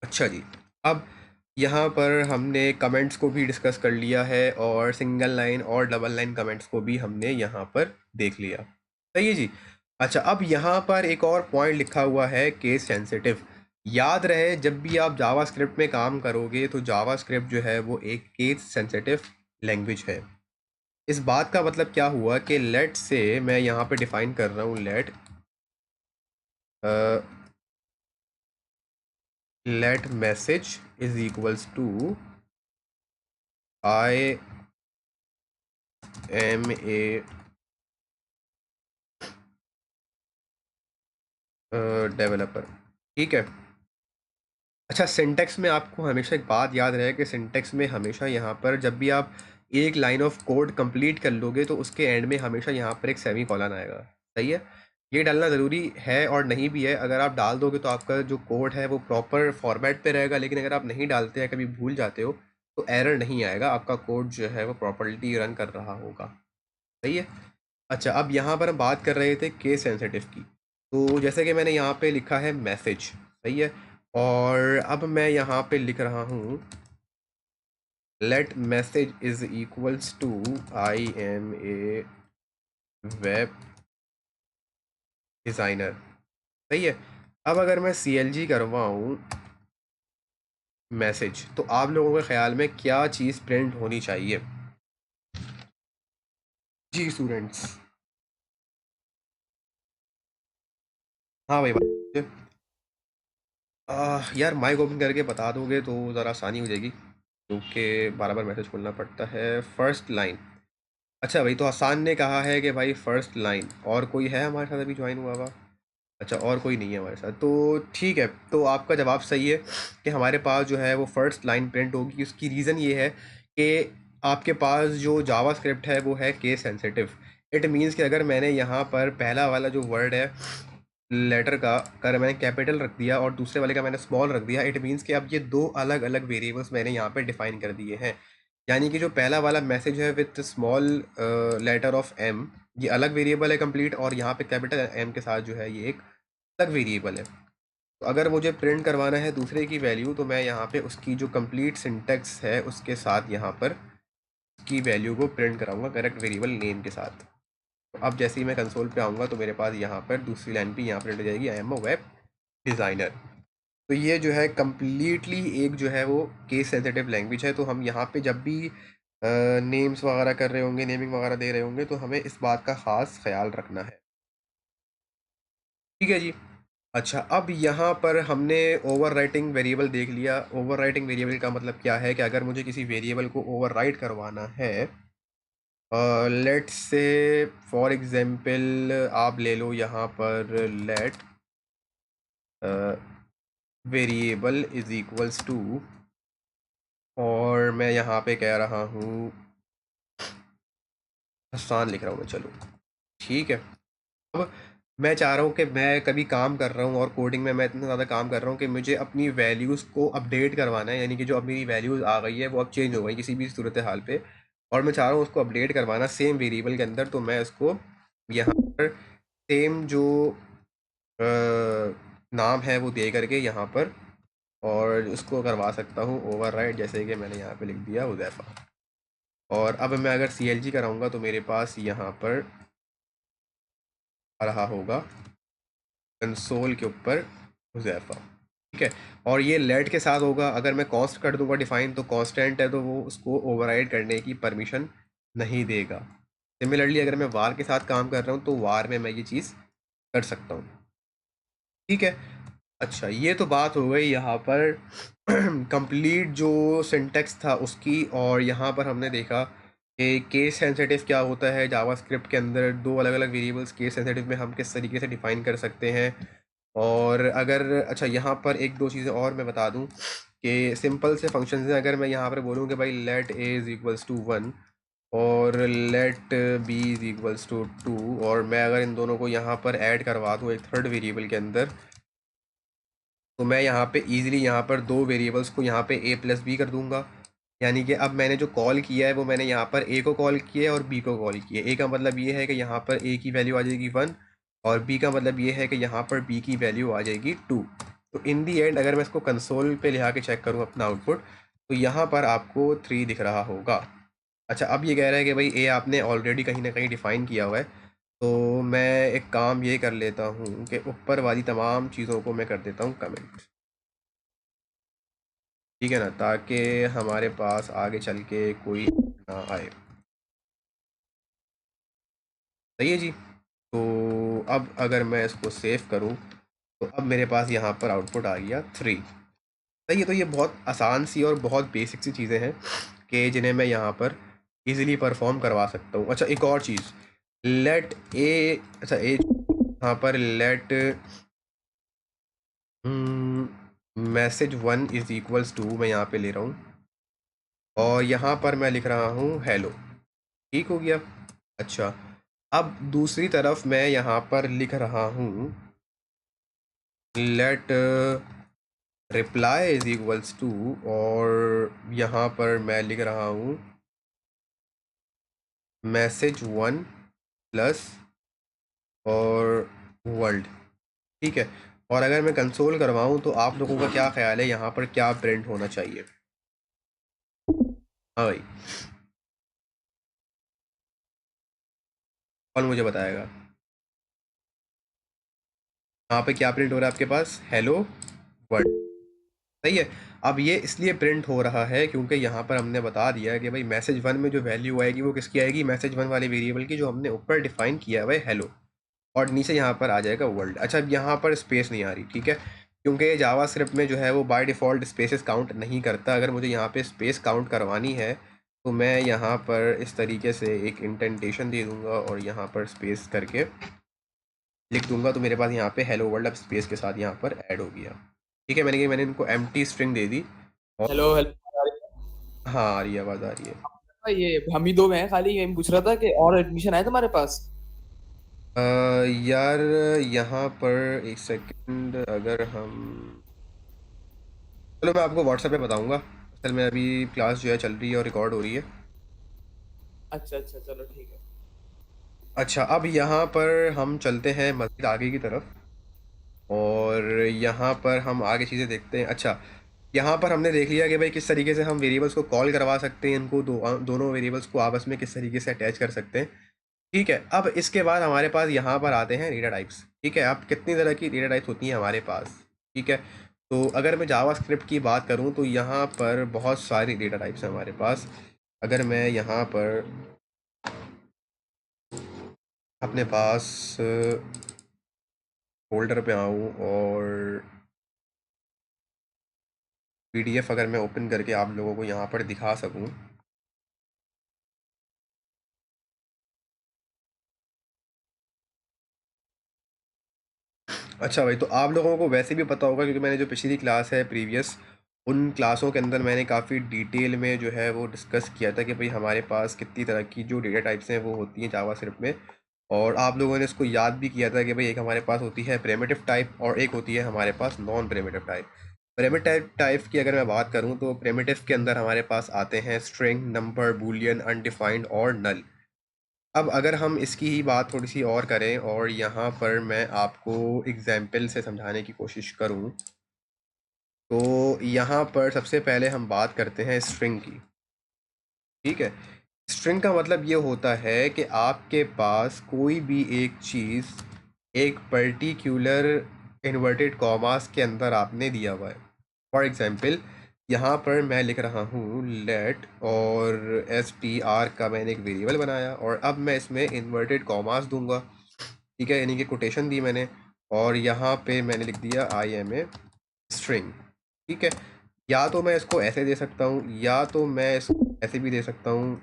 अच्छा जी, अब यहाँ पर हमने कमेंट्स को भी डिस्कस कर लिया है और सिंगल लाइन और डबल लाइन कमेंट्स को भी हमने यहाँ पर देख लिया। सही है जी। अच्छा, अब यहाँ पर एक और पॉइंट लिखा हुआ है केस सेंसिटिव। याद रहे जब भी आप जावास्क्रिप्ट में काम करोगे तो जावास्क्रिप्ट जो है वो एक केस सेंसिटिव लैंग्वेज है। इस बात का मतलब क्या हुआ कि लेट से मैं यहाँ पे डिफाइन कर रहा हूँ let message is equals to I am a developer. ठीक है। अच्छा, सिंटेक्स में आपको हमेशा एक बात याद रहे कि सिंटेक्स में हमेशा यहाँ पर जब भी आप एक लाइन ऑफ कोड कंप्लीट कर लोगे तो उसके एंड में हमेशा यहाँ पर एक सेमी कॉलन आएगा। सही है। ये डालना ज़रूरी है और नहीं भी है। अगर आप डाल दोगे तो आपका जो कोड है वो प्रॉपर फॉर्मेट पे रहेगा, लेकिन अगर आप नहीं डालते हैं, कभी भूल जाते हो, तो एरर नहीं आएगा, आपका कोड जो है वो प्रॉपर्ली रन कर रहा होगा। सही है। अच्छा, अब यहाँ पर हम बात कर रहे थे केस सेंसिटिव की। तो जैसे कि मैंने यहाँ पे लिखा है मैसेज। सही है। और अब मैं यहाँ पे लिख रहा हूँ let message is equals to I am a web designer. सही है। अब अगर मैं CLG करवाऊँ मैसेज, तो आप लोगों के ख्याल में क्या चीज़ प्रिंट होनी चाहिए जी स्टूडेंट्स? हाँ भाई बात। यार माइक ओपन करके बता दोगे तो ज़रा आसानी हो जाएगी, क्योंकि बार बार मैसेज खोलना पड़ता है। First line. अच्छा भाई, तो हसान ने कहा है कि भाई फर्स्ट लाइन, और कोई है हमारे साथ अभी ज्वाइन हुआ हुआ? अच्छा, और कोई नहीं है हमारे साथ, तो ठीक है। तो आपका जवाब सही है कि हमारे पास जो है वो फर्स्ट लाइन प्रिंट होगी। उसकी रीज़न ये है कि आपके पास जो जावास्क्रिप्ट है वो है केस सेंसिटिव। इट मीन्स कि अगर मैंने यहाँ पर पहला वाला जो वर्ड है लेटर का अगर मैंने कैपिटल रख दिया और दूसरे वाले का मैंने स्मॉल रख दिया, इट मीन्स कि अब ये दो अलग अलग वेरिएबल्स मैंने यहाँ पे डिफाइन कर दिए हैं। यानी कि जो पहला वाला मैसेज है with small letter of M, ये अलग वेरिएबल है कंप्लीट, और यहाँ पे कैपिटल एम के साथ जो है ये एक अलग वेरिएबल है। तो अगर मुझे प्रिंट करवाना है दूसरे की वैल्यू, तो मैं यहाँ पे उसकी जो कंप्लीट सिंटेक्स है उसके साथ यहाँ पर की वैल्यू को प्रिंट कराऊंगा करेक्ट वेरिएबल नेम के साथ। तो अब जैसे ही मैं कंसोल पे आऊँगा तो मेरे पास यहाँ पर दूसरी लाइन पे यहाँ प्रिंट हो जाएगी I am a web designer. तो ये जो है कम्प्लीटली एक जो है वो केस सेंसिटिव लैंग्वेज है। तो हम यहाँ पे जब भी नेम्स वगैरह कर रहे होंगे, नेमिंग वगैरह दे रहे होंगे, तो हमें इस बात का ख़ास ख्याल रखना है। ठीक है जी। अच्छा, अब यहाँ पर हमने ओवरराइटिंग वेरिएबल देख लिया। ओवरराइटिंग वेरिएबल का मतलब क्या है कि अगर मुझे किसी वेरिएबल को ओवरराइट करवाना है, लेट्स से फॉर एग्जांपल आप ले लो यहाँ पर let variable is equals to, और मैं यहाँ पे कह रहा हूँ हसान लिख रहा हूँ मैं, चलो ठीक है। अब मैं चाह रहा हूँ कि मैं कभी काम कर रहा हूँ और कोडिंग में मैं इतना ज़्यादा काम कर रहा हूँ कि मुझे अपनी वैल्यूज़ को अपडेट करवाना है। यानी कि जो अब मेरी वैल्यूज़ आ गई है वो अब चेंज हो गई किसी भी सूरत हाल पे, और मैं चाह रहा हूँ उसको अपडेट करवाना सेम वेरिएबल के अंदर। तो मैं इसको यहाँ पर सेम जो नाम है वो दे करके यहाँ पर, और उसको करवा सकता हूँ ओवरराइट, जैसे कि मैंने यहाँ पे लिख दिया हुज़ैफ़ा। और अब मैं अगर CLG कराऊँगा तो मेरे पास यहाँ पर आ रहा होगा कंसोल के ऊपर हुज़ैफ़ा। ठीक है। और ये लेट के साथ होगा। अगर मैं कॉस्ट कर दूंगा डिफाइन, तो कांस्टेंट है तो वो उसको ओवरराइड करने की परमिशन नहीं देगा। सिमिलरली अगर मैं वार के साथ काम कर रहा हूँ तो वार में मैं ये चीज़ कर सकता हूँ। ठीक है। अच्छा, ये तो बात हो गई यहाँ पर कंप्लीट जो सिंटेक्स था उसकी। और यहाँ पर हमने देखा कि केस सेंसिटिव क्या होता है। जावास्क्रिप्ट के अंदर दो अलग अलग वेरिएबल्स केस सेंसिटिव में हम किस तरीके से डिफाइन कर सकते हैं। और अगर अच्छा यहाँ पर एक दो चीज़ें और मैं बता दूँ कि सिंपल से फंक्शन हैं। अगर मैं यहाँ पर बोलूँ कि भाई let a is equals to 1 और let b is equals to 2, और मैं अगर इन दोनों को यहाँ पर ऐड करवा दूँ एक थर्ड वेरिएबल के अंदर, तो मैं यहाँ पे इजीली यहाँ पर दो वेरिएबल्स को यहाँ पे a प्लस बी कर दूंगा। यानी कि अब मैंने जो कॉल किया है वो मैंने यहाँ पर a को कॉल किया है और b को कॉल किया है। a का मतलब ये है कि यहाँ पर a की वैल्यू आ जाएगी 1, और b का मतलब ये है कि यहाँ पर b की वैल्यू आ जाएगी 2। तो इन दी एंड अगर मैं इसको कंसोल पे लिखा के चेक करूँ अपना आउटपुट, तो यहाँ पर आपको 3 दिख रहा होगा। अच्छा, अब ये कह रहा है कि भाई ए आपने ऑलरेडी कहीं ना कहीं डिफाइन किया हुआ है, तो मैं एक काम ये कर लेता हूँ कि ऊपर वाली तमाम चीज़ों को मैं कर देता हूँ कमेंट, ठीक है ना, ताकि हमारे पास आगे चल के कोई ना आए। सही है जी। तो अब अगर मैं इसको सेव करूं तो अब मेरे पास यहाँ पर आउटपुट आ गया 3। सही है। तो ये बहुत आसान सी और बहुत बेसिक सी चीज़ें हैं कि जिन्हें मैं यहाँ पर इजीली परफॉर्म करवा सकता हूँ। अच्छा, एक और चीज़, लेट ए, अच्छा ए यहाँ पर let message 1 is equals to, मैं यहाँ पे ले रहा हूँ और यहाँ पर मैं लिख रहा हूँ हेलो। ठीक हो गया। अच्छा, अब दूसरी तरफ मैं यहाँ पर लिख रहा हूँ let reply is equals to, और यहाँ पर मैं लिख रहा हूँ मैसेज 1 प्लस और वर्ल्ड। ठीक है। और अगर मैं कंसोल करवाऊँ तो आप लोगों का क्या ख्याल है, यहाँ पर क्या प्रिंट होना चाहिए? हाँ भाई, कौन मुझे बताएगा? यहाँ पे क्या प्रिंट हो रहा है आपके पास? Hello world. सही है। अब ये इसलिए प्रिंट हो रहा है क्योंकि यहाँ पर हमने बता दिया है कि भाई मैसेज 1 में जो वैल्यू आएगी वो किसकी आएगी? मैसेज 1 वाले वेरिएबल की, जो हमने ऊपर डिफाइन किया है हेलो, और नीचे यहाँ पर आ जाएगा वर्ल्ड। अच्छा, अब यहाँ पर स्पेस नहीं आ रही, ठीक है, क्योंकि जावा स्क्रिप्ट में जो है वो बाय डिफ़ॉल्ट स्पेसेस काउंट नहीं करता। अगर मुझे यहाँ पे स्पेस काउंट करवानी है तो मैं यहाँ पर इस तरीके से एक इंटेंटेशन दे दूंगा और यहाँ पर स्पेस करके लिख दूंगा, तो मेरे पास यहाँ पे हेलो वर्ल्ड अब स्पेस के साथ यहाँ पर ऐड हो गया। ठीक है, मैंने इनको एम्प्टी स्ट्रिंग दे दी। और हेलो हेलो। हाँ, आ रही है, आवाज़ आ रही है। ये हम ही दो हैं खाली, मैं पूछ रहा था कि और एडमिशन आए तुम्हारे पास? अ, यार यहाँ पर एक सेकंड, अगर हम, चलो मैं आपको व्हाट्सएप पे बताऊंगा। असल में अभी क्लास जो है चल रही है और रिकॉर्ड हो रही है। अच्छा अच्छा, चलो ठीक है। अच्छा, अब यहाँ पर हम चलते हैं मज़ीद आगे की तरफ और यहाँ पर हम आगे चीज़ें देखते हैं। अच्छा, यहाँ पर हमने देख लिया कि भाई किस तरीके से हम वेरिएबल्स को कॉल करवा सकते हैं, इनको दोनों वेरिएबल्स को आपस में किस तरीके से अटैच कर सकते हैं। ठीक है, अब इसके बाद हमारे पास यहाँ पर आते हैं डेटा टाइप्स। ठीक है, अब कितनी तरह की डेटा टाइप्स होती हैं हमारे पास? ठीक है, तो अगर मैं जावा स्क्रिप्ट की बात करूँ तो यहाँ पर बहुत सारी डेटा टाइप्स हैं हमारे पास। अगर मैं यहाँ पर अपने पास फोल्डर पे आऊँ और पीडीएफ अगर मैं ओपन करके आप लोगों को यहाँ पर दिखा सकूँ, अच्छा भाई, तो आप लोगों को वैसे भी पता होगा क्योंकि मैंने जो पिछली क्लास है प्रीवियस, उन क्लासों के अंदर मैंने काफ़ी डिटेल में जो है वो डिस्कस किया था कि भाई हमारे पास कितनी तरह की जो डेटा टाइप्स हैं वो होती हैं जावा स्क्रिप्ट में। और आप लोगों ने इसको याद भी किया था कि भाई एक हमारे पास होती है प्रिमिटिव टाइप और एक होती है हमारे पास non primitive type. Primitive type की अगर मैं बात करूँ तो प्रिमिटिव के अंदर हमारे पास आते हैं स्ट्रिंग, नंबर, बूलियन, अनडिफाइंड और नल। अब अगर हम इसकी ही बात थोड़ी सी और करें और यहाँ पर मैं आपको एग्जाम्पल से समझाने की कोशिश करूँ, तो यहाँ पर सबसे पहले हम बात करते हैं स्ट्रिंग की। ठीक है, स्ट्रिंग का मतलब ये होता है कि आपके पास कोई भी एक चीज़ एक पर्टिकुलर इन्वर्टेड कॉमास के अंदर आपने दिया हुआ है। फॉर एग्जांपल, यहाँ पर मैं लिख रहा हूँ लेट और str का मैंने एक वेरिएबल बनाया और अब मैं इसमें इन्वर्टेड कॉमास दूंगा। ठीक है, यानी कि कोटेशन दी मैंने और यहाँ पे मैंने लिख दिया आई एम ए स्ट्रिंग। ठीक है, या तो मैं इसको ऐसे दे सकता हूँ या तो मैं इसको ऐसे भी दे सकता हूँ।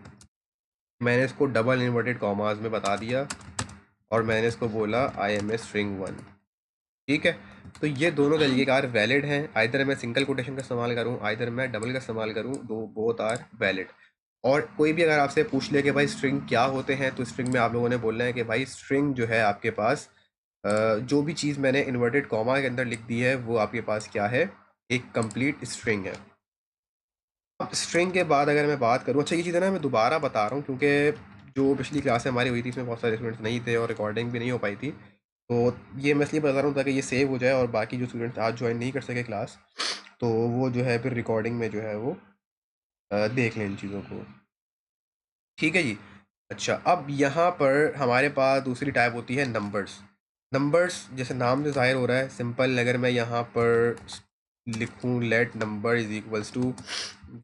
मैंने इसको डबल इन्वर्टेड कॉमास में बता दिया और मैंने इसको बोला आई एम ए स्ट्रिंग 1। ठीक है, तो ये दोनों तरीक़ेकार वैलिड हैं। आइदर मैं सिंगल कोटेशन का इस्तेमाल करूँ, आइदर मैं डबल का इस्तेमाल करूँ, दो बोथ आर वैलिड। और कोई भी अगर आपसे पूछ ले कि भाई स्ट्रिंग क्या होते हैं, तो स्ट्रिंग में आप लोगों ने बोलना है कि भाई स्ट्रिंग जो है आपके पास जो भी चीज़ मैंने इन्वर्टेड कॉमा के अंदर लिख दी है वो आपके पास क्या है? एक कंप्लीट स्ट्रिंग है। अब स्ट्रिंग के बाद अगर मैं बात करूँ, अच्छा ये चीज़ है ना मैं दोबारा बता रहा हूँ क्योंकि जो पिछली क्लास हमारी हुई थी इसमें बहुत सारे स्टूडेंट्स नहीं थे और रिकॉर्डिंग भी नहीं हो पाई थी, तो ये मैं इसलिए बता रहा हूँ ताकि ये सेव हो जाए और बाकी जो स्टूडेंट्स आज ज्वाइन नहीं कर सके क्लास, तो वो जो है फिर रिकॉर्डिंग में जो है वो देख लें इन चीज़ों को, ठीक है जी। अच्छा, अब यहाँ पर हमारे पास दूसरी टाइप होती है नंबर्स। नंबर्स जैसे नाम से ज़ाहिर हो रहा है सिंपल, अगर मैं यहाँ पर लिखूँ let number is equals to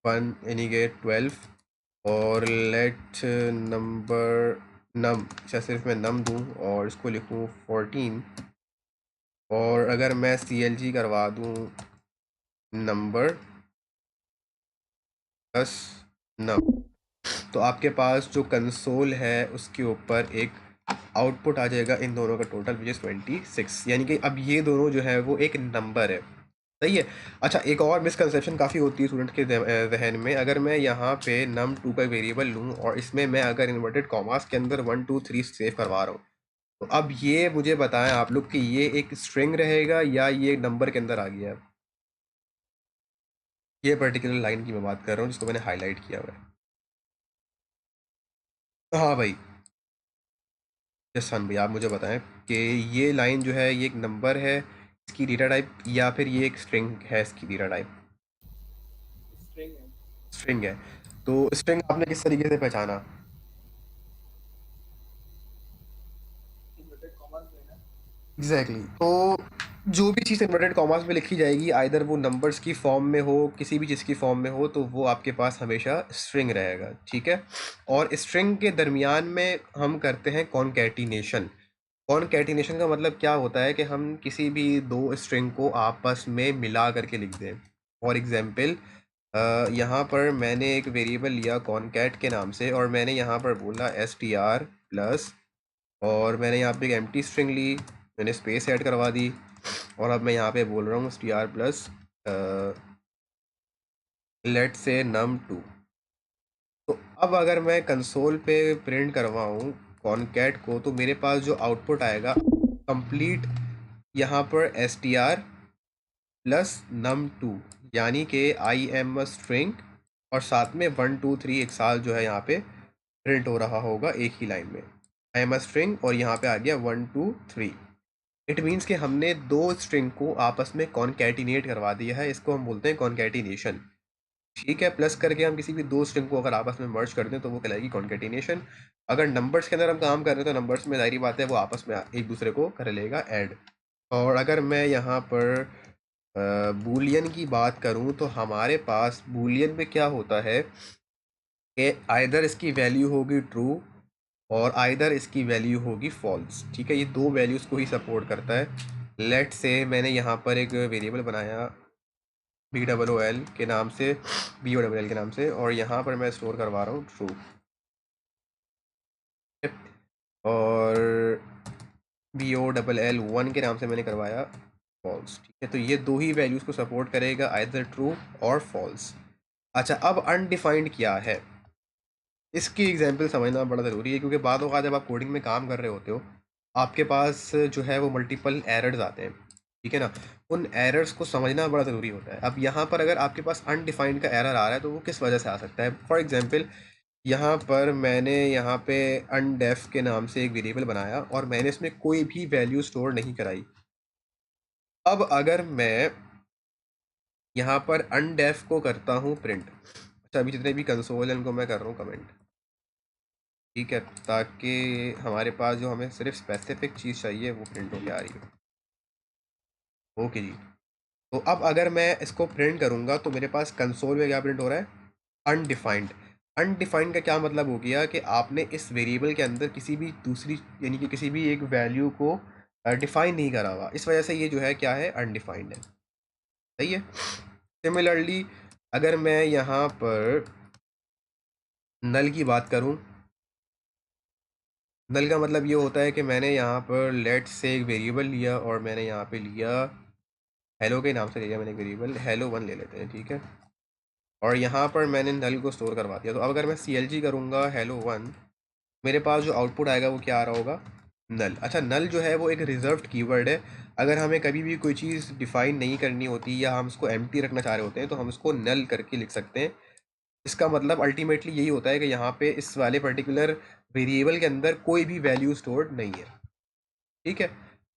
1 यानी कि 12, और लेट नंबर नम, अच्छा सिर्फ मैं नम दूँ और इसको लिखूँ 14, और अगर मैं CLG करवा दूँ नंबर प्लस नम, तो आपके पास जो कंसोल है उसके ऊपर एक आउटपुट आ जाएगा इन दोनों का टोटल विच इज़ 26, यानी कि अब ये दोनों जो है वो एक नंबर है, सही है। अच्छा, एक और मिसकंसेप्शन काफ़ी होती है स्टूडेंट के जहन में, अगर मैं यहाँ पे num2 का वेरिएबल लूँ और इसमें मैं अगर इन्वर्टेड कॉमास के अंदर 1 2 3 सेव करवा रहा हूँ, तो अब ये मुझे बताएं आप लोग कि ये एक स्ट्रिंग रहेगा या ये नंबर के अंदर आ गया है। ये पर्टिकुलर लाइन की मैं बात कर रहा हूँ जिसको मैंने हाईलाइट किया हुआ है। हाँ भाई, यस भाई, आप मुझे बताएं कि ये लाइन जो है ये एक नंबर है इसकी डेटा टाइप, या फिर ये एक स्ट्रिंग है इसकी डेटा टाइप। स्ट्रिंग है। स्ट्रिंग है, तो स्ट्रिंग आपने किस तरीके से पहचाना? इन्वर्टेड कॉमास में ना। एग्जैक्टली तो जो भी चीज़ इन्वर्टेड कॉमास में लिखी जाएगी, आइदर वो नंबर्स की फॉर्म में हो, किसी भी चीज़ की फॉर्म में हो, तो वो आपके पास हमेशा स्ट्रिंग रहेगा, ठीक है। और स्ट्रिंग के दरमियान में हम करते हैं कॉनकैटिनेशन। कॉनकैटिनेशन का मतलब क्या होता है कि हम किसी भी दो स्ट्रिंग को आपस में मिला करके लिख दें। फॉर एग्जाम्पल, यहाँ पर मैंने एक वेरिएबल लिया कॉनकैट के नाम से, और मैंने यहाँ पर बोला str प्लस, और मैंने यहाँ पे एक एम्प्टी स्ट्रिंग ली, मैंने स्पेस ऐड करवा दी, और अब मैं यहाँ पे बोल रहा हूँ str प्लस लेट से num2। तो अब अगर मैं कंसोल पे प्रिंट करवाऊँ कॉनकैट को, तो मेरे पास जो आउटपुट आएगा कंप्लीट यहाँ पर str प्लस num2, यानी कि आई एम अ स्ट्रिंग, और साथ में 1 2 3 एक साल जो है यहाँ पे प्रिंट हो रहा होगा एक ही लाइन में, आई एम अ स्ट्रिंग, और यहाँ पे आ गया 1 2 3। इट मीन्स कि हमने दो स्ट्रिंग को आपस में कॉनकैटिनेट करवा दिया है, इसको हम बोलते हैं कॉनकैटिनेशन, ठीक है। प्लस करके हम किसी भी दो स्ट्रिंग को अगर आपस में मर्ज कर दें तो वो कहलाएगी कॉनकैटिनेशन। अगर नंबर्स के अंदर हम काम कर रहे हैं तो नंबर्स में जाहिर बात है वो आपस में एक दूसरे को कर लेगा ऐड। और अगर मैं यहाँ पर बूलियन की बात करूँ, तो हमारे पास बूलियन में क्या होता है कि आइदर इसकी वैल्यू होगी ट्रू और आइदर इसकी वैल्यू होगी फॉल्स, ठीक है। ये दो वैल्यूज़ को ही सपोर्ट करता है। लेट से मैंने यहाँ पर एक वेरिएबल बनाया BOOL के नाम से, BOOL के नाम से, और यहाँ पर मैं स्टोर करवा रहा हूँ ट्रू, और BOLL1 के नाम से मैंने करवाया फॉल्स, ठीक है। तो ये दो ही वैल्यूज़ को सपोर्ट करेगा, आइदर ट्रू और फॉल्स। अच्छा, अब अनडिफाइंड क्या है, इसकी एग्जाम्पल समझना बड़ा ज़रूरी है, क्योंकि बाद औक़ात जब आप कोडिंग में काम कर रहे होते हो आपके पास जो है वो मल्टीपल एरर्स आते हैं, ठीक है ना। उन एरर्स को समझना बड़ा ज़रूरी होता है। अब यहाँ पर अगर आपके पास अनडिफाइंड का एरर आ रहा है तो वो किस वजह से आ सकता है। फॉर एग्जांपल, यहाँ पर मैंने यहाँ पे अनडेफ के नाम से एक वेरिएबल बनाया और मैंने इसमें कोई भी वैल्यू स्टोर नहीं कराई। अब अगर मैं यहाँ पर अनडेफ को करता हूँ प्रिंट, अच्छा अभी जितने भी कंसोल हैं उनको मैं कर रहा हूँ कमेंट, ठीक है, ताकि हमारे पास जो हमें सिर्फ स्पेसिफिक चीज़ चाहिए वो प्रिंट होके आ रही है। ओके जी, तो अब अगर मैं इसको प्रिंट करूँगा तो मेरे पास कंसोल में क्या प्रिंट हो रहा है, अनडिफाइंड। अनडिफाइंड का क्या मतलब हो गया कि आपने इस वेरिएबल के अंदर किसी भी दूसरी यानी कि किसी भी एक वैल्यू को डिफाइन नहीं करा हुआ, इस वजह से ये जो है क्या है, अनडिफाइंड है, सही है। सिमिलरली अगर मैं यहाँ पर नल की बात करूँ, नल का मतलब ये होता है कि मैंने यहाँ पर लेट से एक वेरिएबल लिया और मैंने यहाँ पे लिया हेलो के नाम से लिया, मैंने एक वेरिएबल hello1 ले लेते हैं, ठीक है, और यहाँ पर मैंने नल को स्टोर करवा दिया। तो अब अगर मैं CLG करूँगा hello1, मेरे पास जो आउटपुट आएगा वो क्या आ रहा होगा, नल। अच्छा, नल जो है वो एक रिजर्व्ड कीवर्ड है। अगर हमें कभी भी कोई चीज़ डिफाइन नहीं करनी होती या हम उसको एम्प्टी रखना चाह रहे होते हैं तो हम उसको नल करके लिख सकते हैं। इसका मतलब अल्टीमेटली यही होता है कि यहाँ पे इस वाले पर्टिकुलर वेरिएबल के अंदर कोई भी वैल्यू स्टोर्ड नहीं है, ठीक है।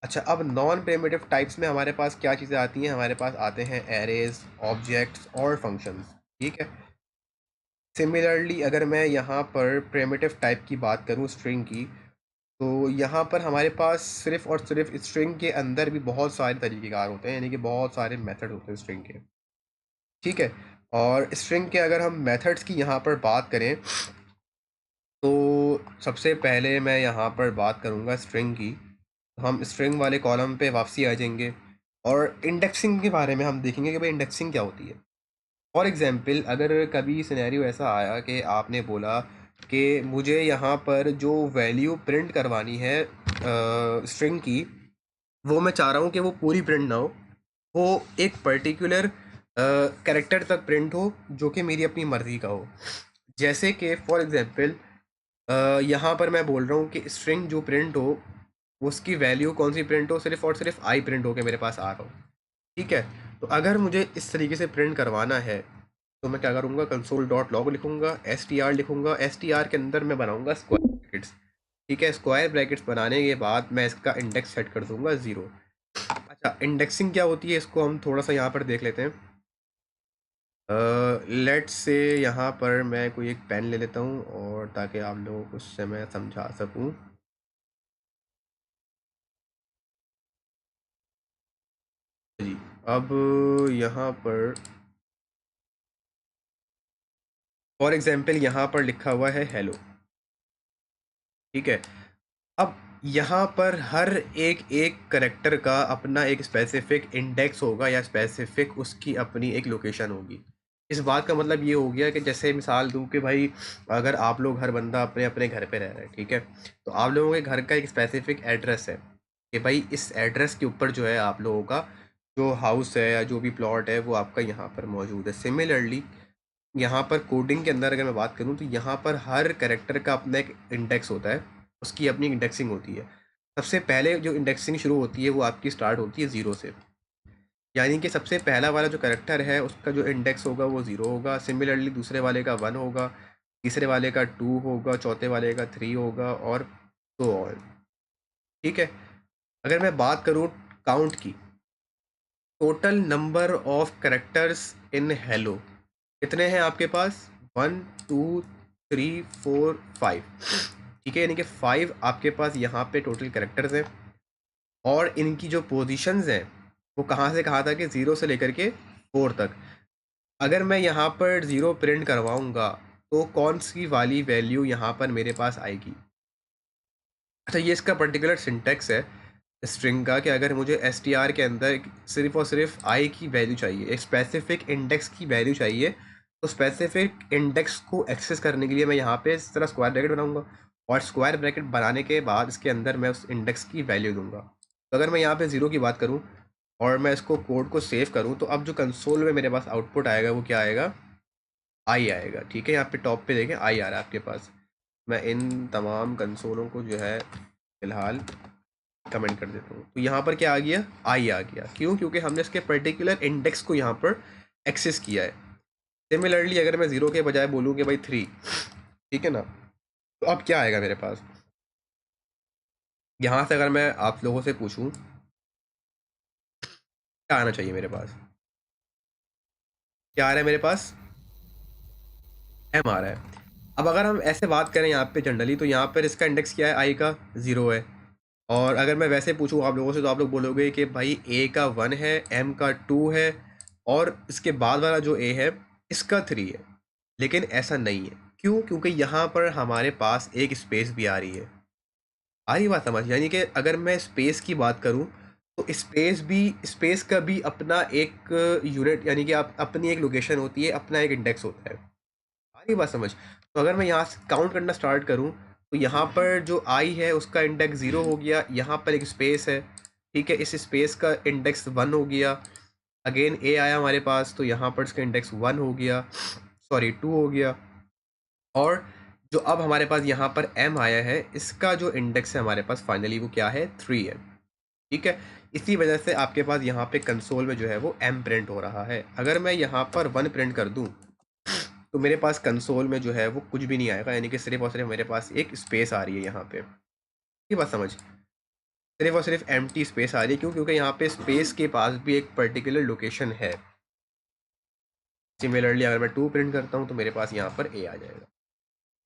अच्छा, अब नॉन प्रिमिटिव टाइप्स में हमारे पास क्या चीज़ें आती हैं, हमारे पास आते हैं एरेज, ऑब्जेक्ट्स और फंक्शंस, ठीक है। सिमिलरली अगर मैं यहाँ पर प्रिमिटिव टाइप की बात करूँ स्ट्रिंग की, तो यहाँ पर हमारे पास सिर्फ और सिर्फ स्ट्रिंग के अंदर भी बहुत सारे तरीक़ेकार होते हैं, यानी कि बहुत सारे मेथड होते हैं स्ट्रिंग के, ठीक है। और स्ट्रिंग के अगर हम मेथड्स की यहाँ पर बात करें, तो सबसे पहले मैं यहाँ पर बात करूँगा स्ट्रिंग की। हम स्ट्रिंग वाले कॉलम पे वापसी आ जाएंगे और इंडेक्सिंग के बारे में हम देखेंगे कि भाई इंडेक्सिंग क्या होती है। फॉर एग्जांपल अगर कभी सिनेरियो ऐसा आया कि आपने बोला कि मुझे यहाँ पर जो वैल्यू प्रिंट करवानी है स्ट्रिंग की, वो मैं चाह रहा हूँ कि वो पूरी प्रिंट ना हो, वो एक पर्टिकुलर कैरेक्टर तक प्रिंट हो जो कि मेरी अपनी मर्ज़ी का हो। जैसे कि फॉर एग्जांपल यहाँ पर मैं बोल रहा हूँ कि स्ट्रिंग जो प्रिंट हो उसकी वैल्यू कौन सी प्रिंट हो, सिर्फ और सिर्फ आई प्रिंट हो के मेरे पास आ रहा हो, ठीक है। तो अगर मुझे इस तरीके से प्रिंट करवाना है तो मैं क्या करूँगा, कंसोल डॉट लॉग लिखूँगा, str लिखूँगा, str के अंदर मैं बनाऊँगा स्क्वायर ब्रैकेट्स, ठीक है। स्क्वायर ब्रैकेट्स बनाने के बाद मैं इसका इंडेक्स सेट कर दूँगा 0। अच्छा, इंडेक्सिंग क्या होती है इसको हम थोड़ा सा यहाँ पर देख लेते हैं। लेट्स से यहाँ पर मैं कोई एक पेन ले लेता हूँ और ताकि आप लोगों को उससे मैं समझा सकूँ। जी, अब यहाँ पर फॉर एग्जांपल यहाँ पर लिखा हुआ है हेलो, ठीक है। अब यहाँ पर हर एक करेक्टर का अपना एक स्पेसिफिक इंडेक्स होगा या स्पेसिफिक उसकी अपनी एक लोकेशन होगी। इस बात का मतलब ये हो गया कि जैसे मिसाल दूं कि भाई अगर आप लोग हर बंदा अपने अपने घर पे रह रहे हैं, ठीक है, तो आप लोगों के घर का एक स्पेसिफिक एड्रेस है कि भाई इस एड्रेस के ऊपर जो है आप लोगों का जो हाउस है या जो भी प्लॉट है वो आपका यहाँ पर मौजूद है। सिमिलरली यहाँ पर कोडिंग के अंदर अगर मैं बात करूँ तो यहाँ पर हर कैरेक्टर का अपना एक इंडेक्स होता है, उसकी अपनी इंडेक्सिंग होती है। सबसे पहले जो इंडेक्सिंग शुरू होती है वो आपकी स्टार्ट होती है 0 से, यानी कि सबसे पहला वाला जो कैरेक्टर है उसका जो इंडेक्स होगा वो 0 होगा। सिमिलरली दूसरे वाले का 1 होगा, तीसरे वाले का 2 होगा, चौथे वाले का 3 होगा और सो ऑन, ठीक है। अगर मैं बात करूँ काउंट की, total number of characters in hello कितने हैं आपके पास, 1 2 3 4 5, ठीक है, यानी कि 5 आपके पास यहाँ पे टोटल कैरेक्टर्स हैं और इनकी जो पोजीशंस हैं वो कहाँ से कहाँ तक है, 0 से लेकर के 4 तक। अगर मैं यहाँ पर 0 प्रिंट करवाऊँगा तो कौन सी वाली वैल्यू यहाँ पर मेरे पास आएगी। अच्छा, ये इसका पर्टिकुलर सिंटेक्स है स्ट्रिंग का कि अगर मुझे str के अंदर सिर्फ और सिर्फ आई की वैल्यू चाहिए, एक स्पेसिफिक इंडेक्स की वैल्यू चाहिए, तो स्पेसिफिक इंडेक्स को एक्सेस करने के लिए मैं यहाँ पे इस तरह स्क्वायर ब्रैकेट बनाऊंगा और स्क्वायर ब्रैकेट बनाने के बाद इसके अंदर मैं उस इंडेक्स की वैल्यू दूंगा। तो अगर मैं यहाँ पे 0 की बात करूँ और मैं इसको कोड को सेव करूँ तो अब जो कंसोल में मेरे पास आउटपुट आएगा वो क्या आएगा, आई आएगा, ठीक है। यहाँ पे टॉप पे देखें आई आ रहा है आपके पास। मैं इन तमाम कंसोलों को जो है फ़िलहाल कमेंट कर देता हूँ। तो यहाँ पर क्या आ गया, आई आ गया, क्यों, क्योंकि हमने इसके पर्टिकुलर इंडेक्स को यहाँ पर एक्सेस किया है। सिमिलरली अगर मैं 0 के बजाय बोलूँ कि भाई 3, ठीक है ना, तो अब क्या आएगा मेरे पास। यहाँ से अगर मैं आप लोगों से पूछूं क्या आना चाहिए मेरे पास, क्या आ रहा है मेरे पास, एम आ रहा है। अब अगर हम ऐसे बात करें यहाँ पे जनरली तो यहाँ पर इसका इंडेक्स क्या है, आई का 0 है। और अगर मैं वैसे पूछूं आप लोगों से तो आप लोग बोलोगे कि भाई ए का 1 है, एम का 2 है और इसके बाद वाला जो ए है इसका 3 है। लेकिन ऐसा नहीं है, क्यों, क्योंकि यहाँ पर हमारे पास एक स्पेस भी आ रही है। आ रही बात समझ, यानी कि अगर मैं स्पेस की बात करूँ तो स्पेस का भी अपना एक यूनिट, यानी कि आप अपनी एक लोकेशन होती है, अपना एक इंडेक्स होता है। आ रही बात समझ। तो अगर मैं यहाँ से काउंट करना स्टार्ट करूँ तो यहाँ पर जो आई है उसका इंडेक्स 0 हो गया, यहाँ पर एक स्पेस है, ठीक है, इस स्पेस का इंडेक्स 1 हो गया। अगेन ए आया हमारे पास तो यहाँ पर इसका इंडेक्स 1 हो गया, सॉरी 2 हो गया। और जो अब हमारे पास यहाँ पर एम आया है इसका जो इंडेक्स है हमारे पास फाइनली वो क्या है, 3 है, ठीक है। इसी वजह से आपके पास यहाँ पे कंसोल में जो है वो एम प्रिंट हो रहा है। अगर मैं यहाँ पर 1 प्रिंट कर दूँ तो मेरे पास कंसोल में जो है वो कुछ भी नहीं आएगा, यानी कि सिर्फ और सिर्फ मेरे पास एक स्पेस आ रही है यहाँ पे। ये बात समझ, सिर्फ और सिर्फ एम्प्टी स्पेस आ रही है, क्यों, क्योंकि यहाँ पे स्पेस के पास भी एक पर्टिकुलर लोकेशन है। सिमिलरली अगर मैं 2 प्रिंट करता हूँ तो मेरे पास यहाँ पर A आ जाएगा।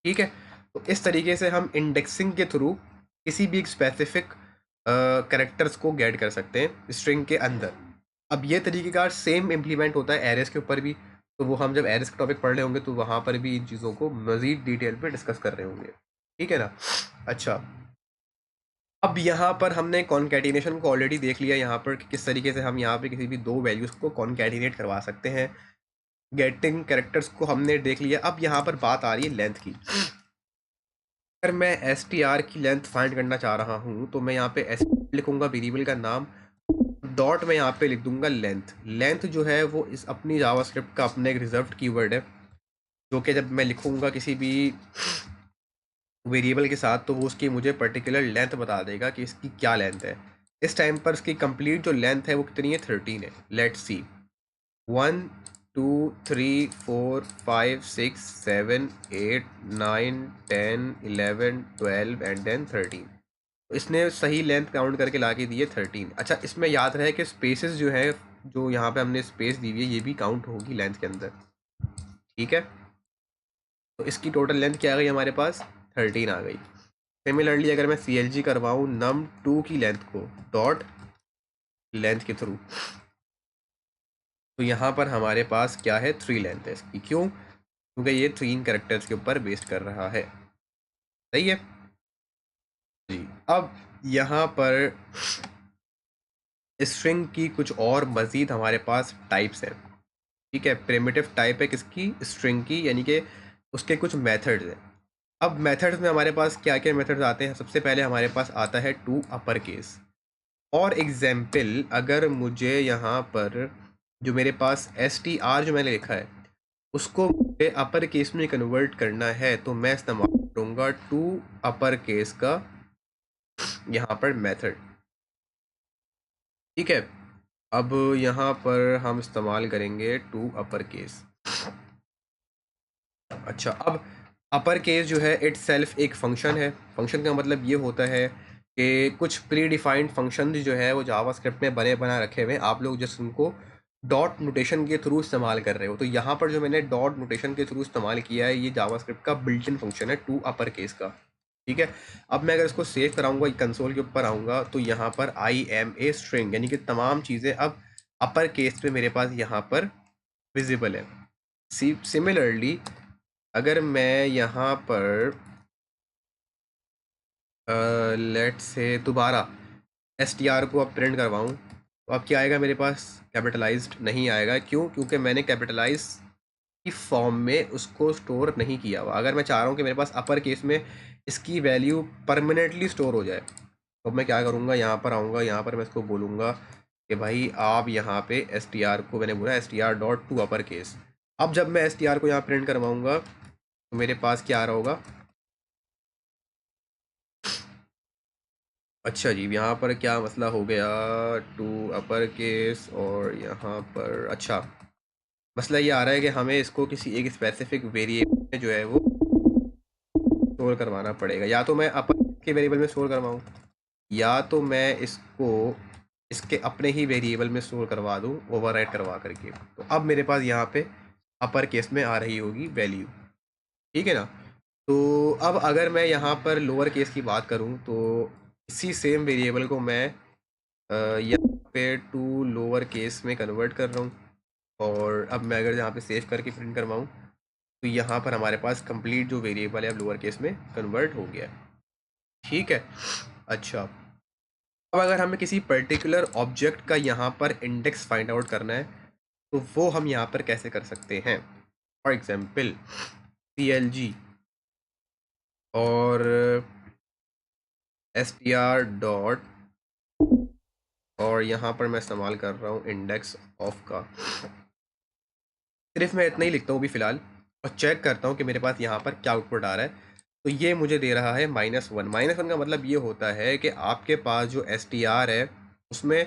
ठीक है, तो इस तरीके से हम इंडेक्सिंग के थ्रू किसी भी एक स्पेसिफिक कैरेक्टर्स को गेट कर सकते हैं स्ट्रिंग के अंदर। अब ये तरीक़ेकार सेम इम्प्लीमेंट होता है एरेस के ऊपर भी, तो वो हम जब एरेस का टॉपिक पढ़ रहे होंगे तो वहाँ पर भी इन चीज़ों को मज़ीद डिटेल पे डिस्कस कर रहे होंगे। ठीक है ना। अच्छा, अब यहाँ पर हमने कॉन्कैटिनेशन को ऑलरेडी देख लिया यहाँ पर कि किस तरीके से हम यहाँ पे किसी भी दो वैल्यूज़ को कॉन्कैटिनेट करवा सकते हैं। गेटिंग कैरेक्टर्स को हमने देख लिया। अब यहाँ पर बात आ रही है लेंथ की। अगर मैं str की लेंथ फाइंड करना चाह रहा हूँ तो मैं यहाँ पे str लिखूंगा वेरिएबल का नाम, डॉट में यहाँ पे लिख दूंगा लेंथ। लेंथ जो है वो इस अपनी जावास्क्रिप्ट का अपना एक रिजर्व्ड कीवर्ड है, जो कि जब मैं लिखूंगा किसी भी वेरिएबल के साथ तो वो उसकी मुझे पर्टिकुलर लेंथ बता देगा कि इसकी क्या लेंथ है। इस टाइम पर इसकी कंप्लीट जो लेंथ है वो कितनी है, 13 है। Let's see, 1 2 3 4 5 6 7 8 9 10 11 12 and then 13। तो इसने सही लेंथ काउंट करके ला के दी है 13। अच्छा, इसमें याद रहे कि स्पेसेस जो है, जो यहाँ पे हमने स्पेस दी हुई है, ये भी काउंट होगी लेंथ के अंदर। ठीक है, तो इसकी टोटल लेंथ क्या आ गई हमारे पास, 13 आ गई। सिमिलरली अगर मैं CLG करवाऊँ num2 की लेंथ को डॉट लेंथ के थ्रू, तो यहाँ पर हमारे पास क्या है, 3 लेंथ है इसकी। क्यों? क्योंकि ये 3 कैरेक्टर्स के ऊपर बेस्ड कर रहा है। सही है जी। अब यहाँ पर स्ट्रिंग की कुछ और मज़ीद हमारे पास टाइप्स हैं। ठीक है, प्रिमिटिव टाइप है किसकी, स्ट्रिंग की, यानी कि उसके कुछ मेथड्स हैं। अब मेथड्स में हमारे पास क्या क्या मेथड्स आते हैं, सबसे पहले हमारे पास आता है टू अपर केस। और एग्जाम्पल, अगर मुझे यहाँ पर जो मेरे पास str जो मैंने लिखा है उसको मुझे अपर केस में कन्वर्ट करना है तो मैं इस्तेमाल करूँगा टू अपर केस का यहाँ पर मेथड। ठीक है, अब यहाँ पर हम इस्तेमाल करेंगे टू अपर केस। अच्छा, अब अपर केस जो है इट सेल्फ एक फंक्शन है। फंक्शन का मतलब ये होता है कि कुछ प्री डिफाइंड फंक्शन जो है वो जावास्क्रिप्ट में बने बना रखे हुए हैं, आप लोग जस्ट उनको डॉट नोटेशन के थ्रू इस्तेमाल कर रहे हो। तो यहाँ पर जो मैंने डॉट नोटेशन के थ्रू इस्तेमाल किया है ये जावास्क्रिप्ट का बिल्ट इन फंक्शन है टू अपर केस का। ठीक है, अब मैं अगर इसको सेव कराऊंगा, कंसोल के ऊपर आऊँगा तो यहाँ पर आई एम ए स्ट्रिंग, यानी कि तमाम चीज़ें अब अपर केस पे मेरे पास यहाँ पर विजिबल है। सिमिलरली अगर मैं यहाँ पर लेट से दोबारा str को अब प्रिंट करवाऊँ तो अब क्या आएगा मेरे पास, कैपिटलाइज्ड नहीं आएगा। क्यों? क्योंकि मैंने कैपिटलाइज की फॉर्म में उसको स्टोर नहीं किया हुआ। अगर मैं चाह रहा हूँ कि मेरे पास अपर केस में इसकी वैल्यू परमानेंटली स्टोर हो जाए तो मैं क्या करूँगा, यहाँ पर आऊँगा, यहाँ पर मैं इसको बोलूँगा कि भाई आप यहाँ पे str को, मैंने बोला str dot to upper case. अब जब मैं str को यहाँ प्रिंट करवाऊँगा तो मेरे पास क्या आ रहा होगा, अच्छा जी, यहाँ पर क्या मसला हो गया, टू अपर केस और यहाँ पर अच्छा मसला ये आ रहा है कि हमें इसको किसी एक स्पेसिफिक वेरिएबल में जो है वो स्टोर करवाना पड़ेगा। या तो मैं अपर के वेरिएबल में स्टोर करवाऊँ या तो मैं इसको इसके अपने ही वेरिएबल में स्टोर करवा दूँ ओवरराइट करवा करके। तो अब मेरे पास यहाँ पे अपर केस में आ रही होगी वैल्यू। ठीक है ना। तो अब अगर मैं यहाँ पर लोअर केस की बात करूँ तो इसी सेम वेरिएबल को मैं यहाँ पे टू लोअर केस में कन्वर्ट कर रहा हूँ और अब मैं अगर यहाँ पे सेव करके प्रिंट करवाऊँ तो यहाँ पर हमारे पास कंप्लीट जो वेरिएबल है अब लोअर केस में कन्वर्ट हो गया। ठीक है, अच्छा अब अगर हमें किसी पर्टिकुलर ऑब्जेक्ट का यहाँ पर इंडेक्स फाइंड आउट करना है तो वो हम यहाँ पर कैसे कर सकते हैं। फॉर एग्जाम्पल CLG और str डॉट और यहाँ पर मैं इस्तेमाल कर रहा हूँ इंडेक्स ऑफ का। सिर्फ मैं इतना ही लिखता हूँ अभी फ़िलहाल और चेक करता हूँ कि मेरे पास यहाँ पर क्या आउटपुट आ रहा है। तो ये मुझे दे रहा है -1। -1 का मतलब ये होता है कि आपके पास जो str है उसमें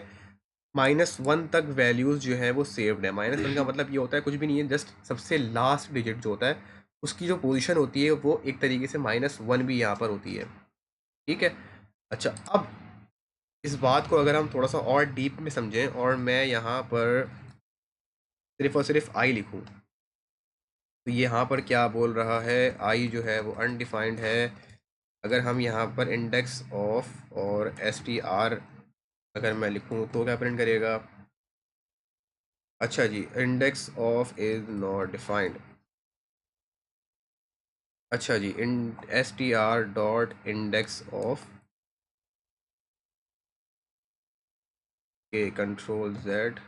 -1 तक वैल्यूज़ जो है वो सेव्ड है। -1 का मतलब ये होता है कुछ भी नहीं है, जस्ट सबसे लास्ट डिजिट जो होता है उसकी जो पोजीशन होती है वो एक तरीके से -1 भी यहाँ पर होती है। ठीक है, अच्छा अब इस बात को अगर हम थोड़ा सा और डीप में समझें और मैं यहाँ पर सिर्फ और सिर्फ i लिखूँ तो यहाँ पर क्या बोल रहा है, आई जो है वो अनडिफाइंड है। अगर हम यहाँ पर इंडेक्स ऑफ और str अगर मैं लिखूँ तो क्या प्रिंट करेगा? अच्छा जी, index of is not defined. अच्छा जी, in str dot index of के कंट्रोल z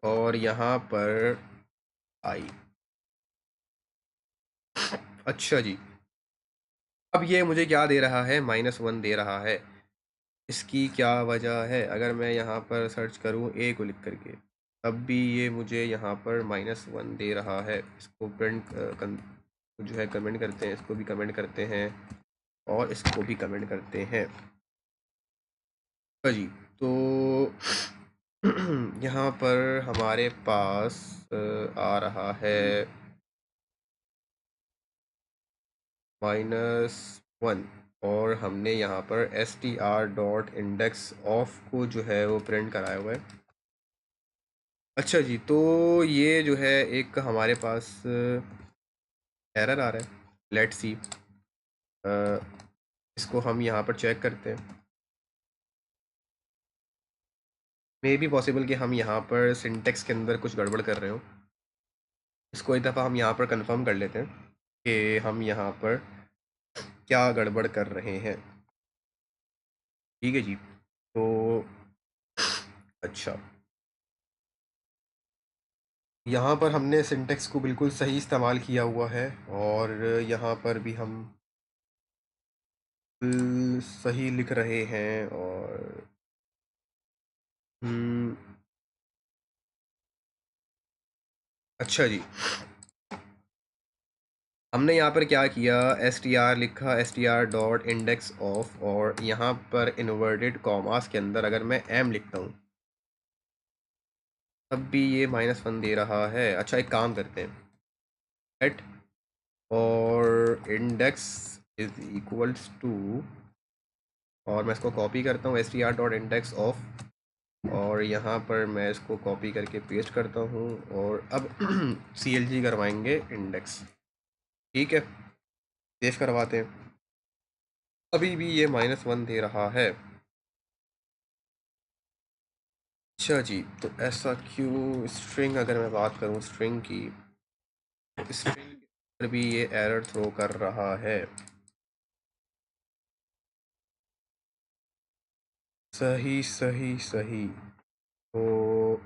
और यहाँ पर आई। अच्छा जी, अब ये मुझे क्या दे रहा है? -1 दे रहा है। इसकी क्या वजह है? अगर मैं यहाँ पर सर्च करूँ a को लिख करके, तब भी ये मुझे यहाँ पर -1 दे रहा है। इसको प्रिंट जो है कमेंट करते हैं, इसको भी कमेंट करते हैं और इसको भी कमेंट करते हैं। अच्छा जी, तो यहाँ पर हमारे पास आ रहा है -1 और हमने यहाँ पर str डॉट इंडेक्स ऑफ को जो है वो प्रिंट कराया हुआ है। अच्छा जी, तो ये जो है एक हमारे पास एरर आ रहा है। लेट्स सी, इसको हम यहाँ पर चेक करते हैं। मे बी पॉसिबल कि हम यहाँ पर सिंटेक्स के अंदर कुछ गड़बड़ कर रहे हो। इसको एक दफ़ा हम यहाँ पर कंफर्म कर लेते हैं कि हम यहाँ पर क्या गड़बड़ कर रहे हैं। ठीक है जी, तो अच्छा, यहाँ पर हमने सिंटेक्स को बिल्कुल सही इस्तेमाल किया हुआ है और यहाँ पर भी हम सही लिख रहे हैं और अच्छा जी, हमने यहाँ पर क्या किया? str लिखा, str डॉट इंडेक्स ऑफ और यहाँ पर इन्वर्टेड कॉमास के अंदर अगर मैं m लिखता हूँ तब भी ये -1 दे रहा है। अच्छा, एक काम करते हैं, एट और इंडेक्स इज इक्वल्स टू, और मैं इसको कॉपी करता हूँ str डॉट इंडेक्स ऑफ और यहाँ पर मैं इसको कॉपी करके पेस्ट करता हूँ और अब clg करवाएंगे इंडेक्स। ठीक है, सेव करवाते हैं। अभी भी ये -1 दे रहा है। अच्छा जी, तो ऐसा क्यों? स्ट्रिंग अगर मैं बात करूँ स्ट्रिंग की, स्ट्रिंग पर भी ये एरर थ्रो कर रहा है। सही सही सही, तो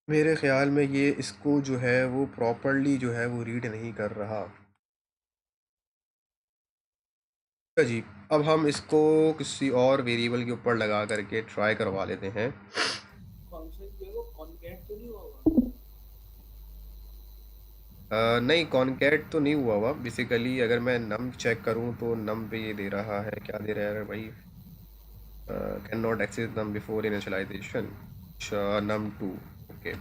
मेरे ख्याल में ये इसको जो है वो प्रॉपरली जो है वो रीड नहीं कर रहा। अच्छा जी, अब हम इसको किसी और वेरिएबल के ऊपर लगा करके ट्राई करवा लेते हैं। नहीं, कॉनकैट तो नहीं हुआ बेसिकली। अगर मैं नम चेक करूं तो नम पे ये दे रहा है, क्या दे रहा है भाई? Can not access num before initialization. अच्छा, नम 2, ओके।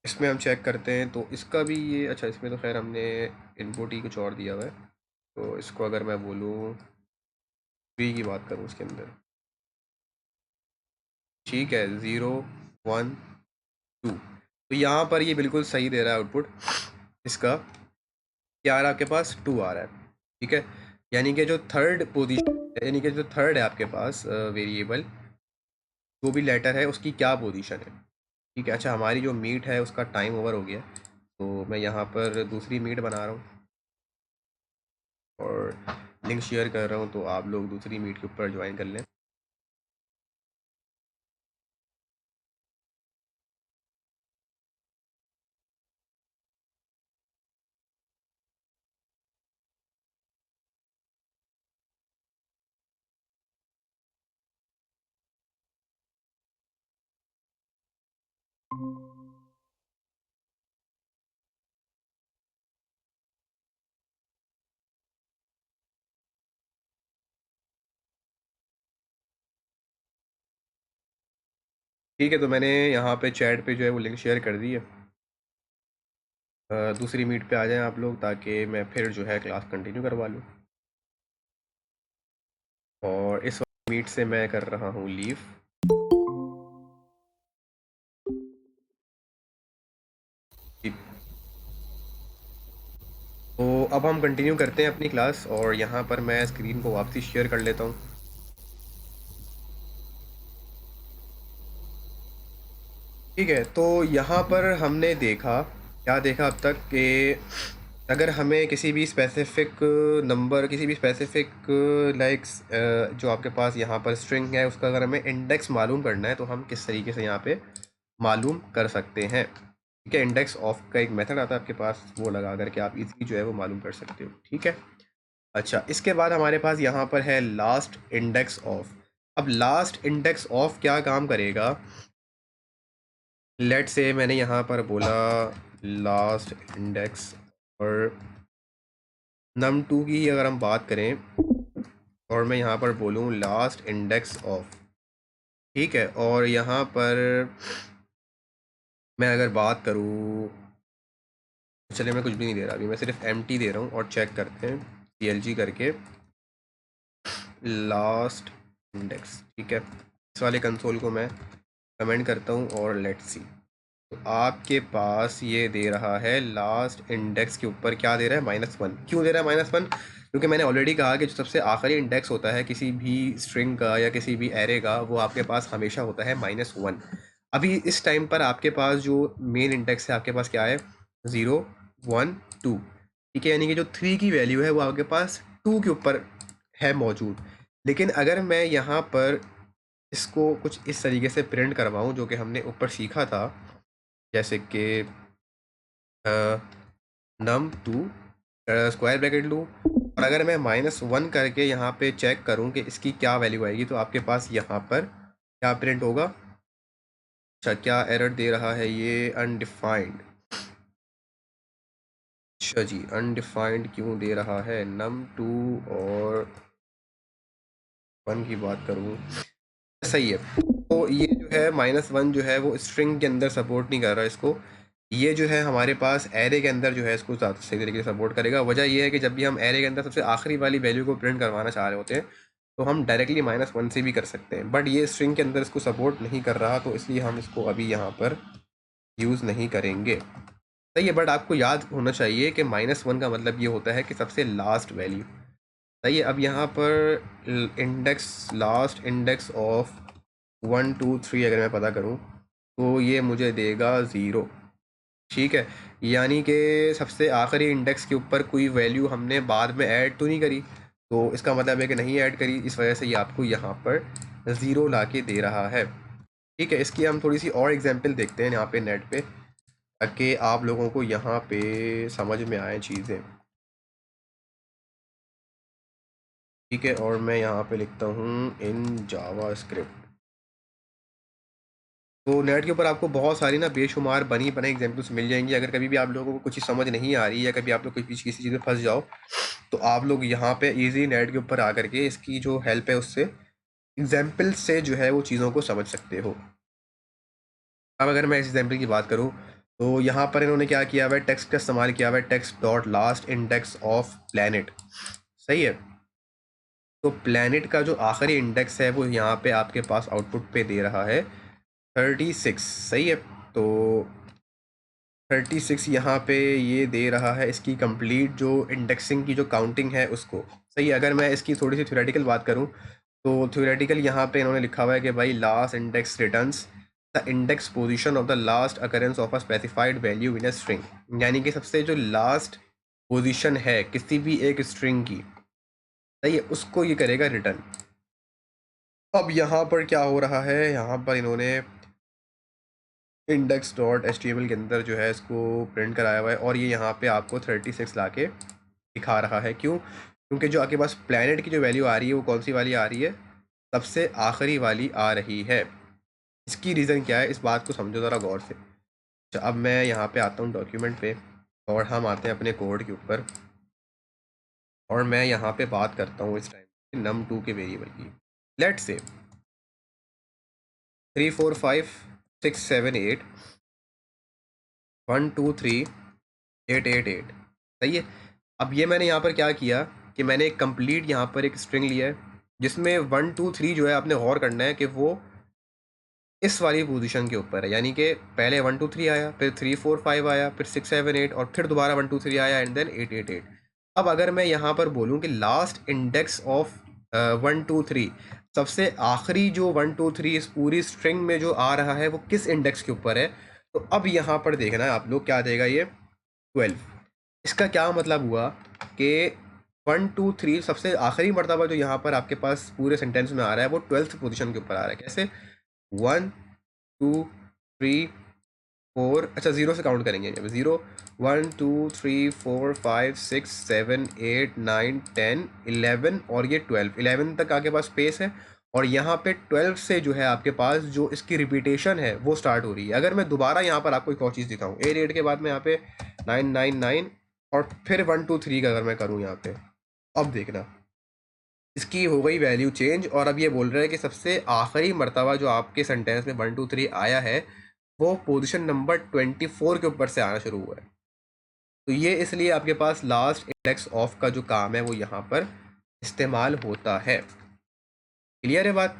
इसमें हम चेक करते हैं तो इसका भी ये, अच्छा इसमें तो खैर हमने इनपुट ही कुछ और दिया हुआ है। तो इसको अगर मैं बोलूँ 3 की बात करूँ उसके अंदर, ठीक है, 0 1 2, तो यहाँ पर ये बिल्कुल सही दे रहा है आउटपुट। इसका क्या आ रहा है आपके पास? 2 आ रहा है। ठीक है, यानी कि जो थर्ड पोजीशन, यानी कि जो थर्ड है आपके पास वेरिएबल, जो भी लेटर है उसकी क्या पोजीशन है। ठीक है, अच्छा हमारी जो मीट है उसका टाइम ओवर हो गया, तो मैं यहाँ पर दूसरी मीट बना रहा हूँ और लिंक शेयर कर रहा हूँ, तो आप लोग दूसरी मीट के ऊपर ज्वाइन कर लें। ठीक है, तो मैंने यहाँ पे चैट पे जो है वो लिंक शेयर कर दी है। दूसरी मीट पे आ जाएं आप लोग, ताकि मैं फिर जो है क्लास कंटिन्यू करवा लूँ। और इस मीट से मैं कर रहा हूँ लीव। अब हम कंटिन्यू करते हैं अपनी क्लास, और यहाँ पर मैं स्क्रीन को वापसी शेयर कर लेता हूँ। ठीक है, तो यहाँ पर हमने क्या देखा अब तक कि अगर हमें किसी भी स्पेसिफिक नंबर, किसी भी स्पेसिफिक जो आपके पास यहाँ पर स्ट्रिंग है, उसका अगर हमें इंडेक्स मालूम करना है तो हम किस तरीके से यहाँ पे मालूम कर सकते हैं। ठीक है, इंडेक्स ऑफ का एक मेथड आता है आपके पास, वो लगा करके आप इजीली जो है वो मालूम कर सकते हो। ठीक है, अच्छा, इसके बाद हमारे पास यहाँ पर है लास्ट इंडेक्स ऑफ। अब लास्ट इंडेक्स ऑफ क्या काम करेगा, लेट से मैंने यहाँ पर बोला लास्ट इंडेक्स, और num2 की अगर हम बात करें और मैं यहाँ पर बोलूँ लास्ट इंडेक्स ऑफ, ठीक है, और यहाँ पर मैं अगर बात करूँ, चलिए मैं कुछ भी नहीं दे रहा अभी, मैं सिर्फ empty दे रहा हूँ, और चेक करते हैं clg करके लास्ट इंडेक्स। ठीक है, इस वाले कंसोल को मैं कमेंट करता हूँ और लेट्स सी, तो आपके पास ये दे रहा है लास्ट इंडेक्स के ऊपर क्या दे रहा है, -1। क्यों दे रहा है -1? क्योंकि मैंने ऑलरेडी कहा कि जो सबसे आखिरी इंडेक्स होता है किसी भी स्ट्रिंग का या किसी भी एरे का, वो आपके पास हमेशा होता है -1। अभी इस टाइम पर आपके पास जो मेन इंडेक्स है आपके पास क्या है, 0 1 2। ठीक है, यानी कि जो 3 की वैल्यू है वो आपके पास 2 के ऊपर है मौजूद। लेकिन अगर मैं यहाँ पर इसको कुछ इस तरीके से प्रिंट करवाऊँ जो कि हमने ऊपर सीखा था, जैसे कि num2 स्क्वायर ब्रैकेट लूँ, और अगर मैं -1 करके यहाँ पे चेक करूँ कि इसकी क्या वैल्यू आएगी, तो आपके पास यहाँ पर क्या प्रिंट होगा। अच्छा, क्या एरर दे रहा है ये, अनडिफाइंड। अच्छा जी, अनडिफाइंड क्यों दे रहा है, num2 और 1 की बात करूँ, सही है। तो ये जो है -1 जो है वो स्ट्रिंग के अंदर सपोर्ट नहीं कर रहा इसको, ये जो है हमारे पास एरे के अंदर जो है इसको ज़्यादा सही तरीके से सपोर्ट करेगा। वजह ये है कि जब भी हम एरे के अंदर सबसे आखिरी वाली वैल्यू को प्रिंट करवाना चाह रहे होते हैं तो हम डायरेक्टली -1 से भी कर सकते हैं, बट ये स्ट्रिंग के अंदर इसको सपोर्ट नहीं कर रहा, तो इसलिए हम इसको अभी यहाँ पर यूज़ नहीं करेंगे। सही है, बट आपको याद होना चाहिए कि -1 का मतलब ये होता है कि सबसे लास्ट वैल्यू। सही है, अब यहाँ पर इंडेक्स, लास्ट इंडेक्स ऑफ 1 2 3 अगर मैं पता करूँ तो ये मुझे देगा 0। ठीक है, यानी कि सबसे आखिरी इंडेक्स के ऊपर कोई वैल्यू हमने बाद में ऐड तो नहीं करी, तो इसका मतलब है कि नहीं ऐड करी, इस वजह से ये आपको यहाँ पर 0 ला के दे रहा है। ठीक है, इसकी हम थोड़ी सी और एग्जांपल देखते हैं यहाँ पे नेट पे, ताकि आप लोगों को यहाँ पे समझ में आए चीज़ें। ठीक है, और मैं यहाँ पे लिखता हूँ इन जावास्क्रिप्ट। तो नेट के ऊपर आपको बहुत सारी ना बेशुमार बनी बनाई एग्जांपल्स मिल जाएंगी। अगर कभी भी आप लोगों को कुछ चीज़ समझ नहीं आ रही, या कभी आप लोग किसी चीज़ में फंस जाओ, तो आप लोग यहाँ पे इजी नेट के ऊपर आकर के इसकी जो हेल्प है उससे, एग्जाम्पल से जो है वो चीज़ों को समझ सकते हो। अब अगर मैं इस एग्जाम्पल की बात करूँ तो यहाँ पर इन्होंने क्या किया हुआ है, टेक्स्ट का इस्तेमाल किया हुआ है, text dot last index of planet. सही है, तो प्लैनेट का जो आखिरी इंडेक्स है वो यहाँ पे आपके पास आउटपुट पे दे रहा है 36। सही है, तो 36 यहाँ पे ये दे रहा है इसकी कंप्लीट जो इंडेक्सिंग की जो काउंटिंग है उसको। सही है, अगर मैं इसकी थोड़ी सी थ्योरेटिकल बात करूँ तो थ्योरेटिकल यहाँ पे इन्होंने लिखा हुआ है कि भाई last index returns the index position of the last occurrence of a specified value in a string, यानी कि सबसे जो लास्ट पोजीशन है किसी भी एक स्ट्रिंग की, सही है, उसको ये करेगा रिटर्न। अब यहाँ पर क्या हो रहा है, यहाँ पर इन्होंने इंडेक्स डॉट HTML के अंदर जो है इसको प्रिंट कराया हुआ है, और ये यहाँ पे आपको 36 ला के दिखा रहा है। क्यों? क्योंकि जो आपके पास प्लैनेट की जो वैल्यू आ रही है वो कौन सी वाली आ रही है, सबसे आखिरी वाली आ रही है। इसकी रीज़न क्या है, इस बात को समझो ज़रा गौर से। अच्छा, अब मैं यहाँ पे आता हूँ डॉक्यूमेंट पे, और हम आते हैं अपने कोड के ऊपर, और मैं यहाँ पे बात करता हूँ इस टाइम num2 के वेरिएबल की। लेट से 3 4 5 6 7 8 1 2 3 8 8 8। सही है, अब ये मैंने यहाँ पर क्या किया कि मैंने एक कंप्लीट यहाँ पर एक स्ट्रिंग लिया है जिसमें 1 2 3 जो है आपने गौर करना है कि वो इस वाली पोजीशन के ऊपर है, यानी कि पहले 1 2 3 आया, फिर 3 4 5 आया, फिर 6 7 8, और फिर दोबारा 1 2 3 आया, एंड देन 8 8 8। अब अगर मैं यहाँ पर बोलूँ कि लास्ट इंडेक्स ऑफ 1 2 3, सबसे आखिरी जो 1 2 3 इस पूरी स्ट्रिंग में जो आ रहा है वो किस इंडेक्स के ऊपर है, तो अब यहाँ पर देखना है आप लोग क्या देगा ये 12। इसका क्या मतलब हुआ कि 1 2 3 सबसे आखिरी मर्तबा जो यहाँ पर आपके पास पूरे सेंटेंस में आ रहा है वो 12th पोजीशन के ऊपर आ रहा है। कैसे? 1 2 3 4, अच्छा जीरो से काउंट करेंगे। जब 0 1 2 3 4 5 6 7 8 9 10 11 और ये 12, 11 तक आपके पास स्पेस है, और यहाँ पे 12 से जो है आपके पास जो इसकी रिपीटेशन है वो स्टार्ट हो रही है। अगर मैं दोबारा यहाँ पर आपको एक और चीज़ दिखाऊँ, 8 8 के बाद में यहाँ पे 9 9 9 और फिर 1 2 3 का अगर मैं करूँ यहाँ पे, अब देखना इसकी हो गई वैल्यू चेंज, और अब ये बोल रहा है कि सबसे आखिरी मर्तबा जो आपके सेंटेंस में 1 2 3 आया है वो पोजीशन नंबर 24 के ऊपर से आना शुरू हुआ है। तो ये इसलिए आपके पास लास्ट इंडेक्स ऑफ का जो काम है वो यहाँ पर इस्तेमाल होता है। क्लियर है बात?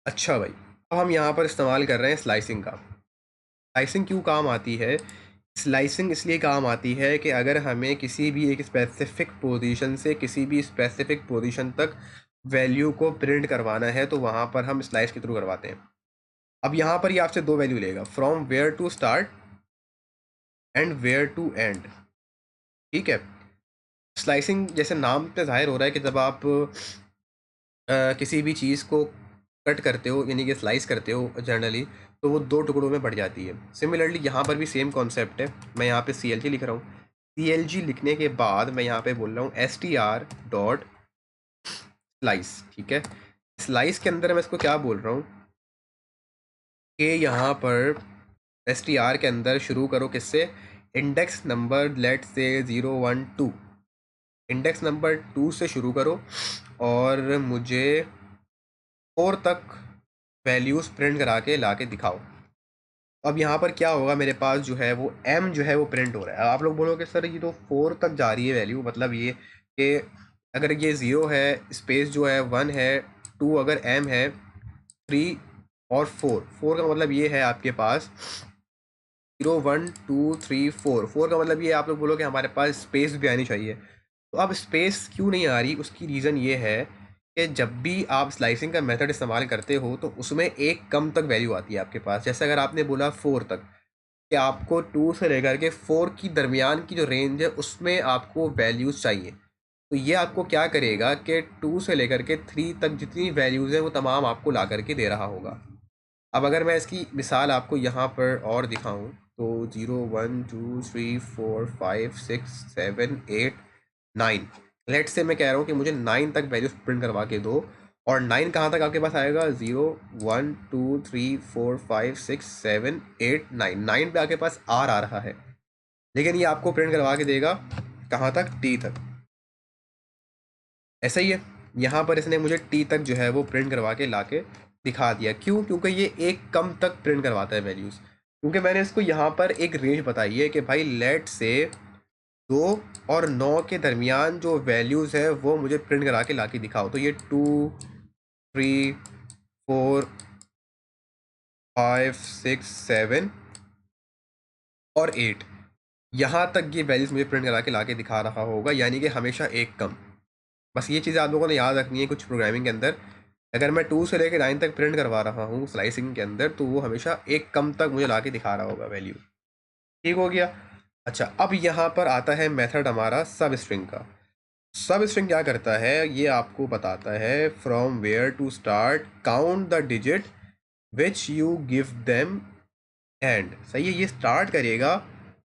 अच्छा भाई, अब हम यहाँ पर इस्तेमाल कर रहे हैं स्लाइसिंग का। स्लाइसिंग क्यों काम आती है? स्लाइसिंग इसलिए काम आती है कि अगर हमें किसी भी एक स्पेसिफिक पोजीशन से किसी भी स्पेसिफिक पोजीशन तक वैल्यू को प्रिंट करवाना है तो वहाँ पर हम स्लाइस के थ्रू करवाते हैं। अब यहाँ पर ये आपसे दो वैल्यू लेगा, from where to start and where to end. ठीक है, स्लाइसिंग जैसे नाम पे जाहिर हो रहा है कि जब आप किसी भी चीज़ को कट करते हो यानी कि स्लाइस करते हो जनरली, तो वो दो टुकड़ों में बढ़ जाती है। सिमिलरली यहाँ पर भी सेम कॉन्सेप्ट है। मैं यहाँ पे CLG लिख रहा हूँ। CLG लिखने के बाद मैं यहाँ पे बोल रहा हूँ str डॉट स्लाइस। ठीक है, स्लाइस के अंदर मैं इसको क्या बोल रहा हूँ कि यहाँ पर str के अंदर शुरू करो किससे? इंडेक्स नंबर लेट से 0 1 2, इंडेक्स नंबर 2 से शुरू करो और मुझे 4 तक वैल्यूज़ प्रिंट करा के ला के दिखाओ। अब यहाँ पर क्या होगा, मेरे पास जो है वो m जो है वो प्रिंट हो रहा है। आप लोग बोलोगे सर ये तो 4 तक जा रही है वैल्यू, मतलब ये कि अगर ये 0 है, स्पेस जो है 1 है, 2 अगर m है, 3 और 4 का मतलब ये है आपके पास 0 1 2 3 4 का मतलब ये आप लोग बोलोगे हमारे पास स्पेस भी आनी चाहिए। तो अब स्पेस क्यों नहीं आ रही, उसकी रीज़न ये है कि जब भी आप स्लाइसिंग का मेथड इस्तेमाल करते हो तो उसमें एक कम तक वैल्यू आती है आपके पास। जैसे अगर आपने बोला 4 तक, कि आपको 2 से लेकर के 4 की दरमियान की जो रेंज है उसमें आपको वैल्यूज़ चाहिए, तो ये आपको क्या करेगा कि 2 से लेकर के 3 तक जितनी वैल्यूज़ हैं वो तमाम आपको ला करके दे रहा होगा। अब अगर मैं इसकी मिसाल आपको यहाँ पर और दिखाऊँ तो 0 1 2 3 4 5 6 7 8 9, लेट से मैं कह रहा हूँ कि मुझे 9 तक वैल्यूज प्रिंट करवा के दो, और 9 कहाँ तक आपके पास आएगा? 0 1 2 3 4 5 6 7 8 9, 9 पे आपके पास R आ रहा है, लेकिन ये आपको प्रिंट करवा के देगा कहाँ तक? T तक। ऐसा ही है, यहाँ पर इसने मुझे T तक जो है वो प्रिंट करवा के ला के दिखा दिया। क्यों? क्योंकि ये एक कम तक प्रिंट करवाता है वैल्यूज़, क्योंकि मैंने इसको यहाँ पर एक रेंज बताई है कि भाई लेट से 2 और 9 के दरमियान जो वैल्यूज़ है वो मुझे प्रिंट करा के ला के दिखाओ। तो ये 2 3 4 5 6 7 और 8, यहाँ तक ये वैल्यूज़ मुझे प्रिंट करा के ला के दिखा रहा होगा, यानी कि हमेशा एक कम। बस ये चीज़ें आप लोगों ने याद रखनी है कुछ प्रोग्रामिंग के अंदर। अगर मैं 2 से लेकर 9 तक प्रिंट करवा रहा हूँ स्लाइसिंग के अंदर, तो वो हमेशा एक कम तक मुझे ला के दिखा रहा होगा वैल्यू। ठीक हो गया? अच्छा, अब यहाँ पर आता है मेथड हमारा सब स्ट्रिंग का। सब स्ट्रिंग क्या करता है ये आपको बताता है, from where to start count the digit which you give them end. सही है, ये स्टार्ट करेगा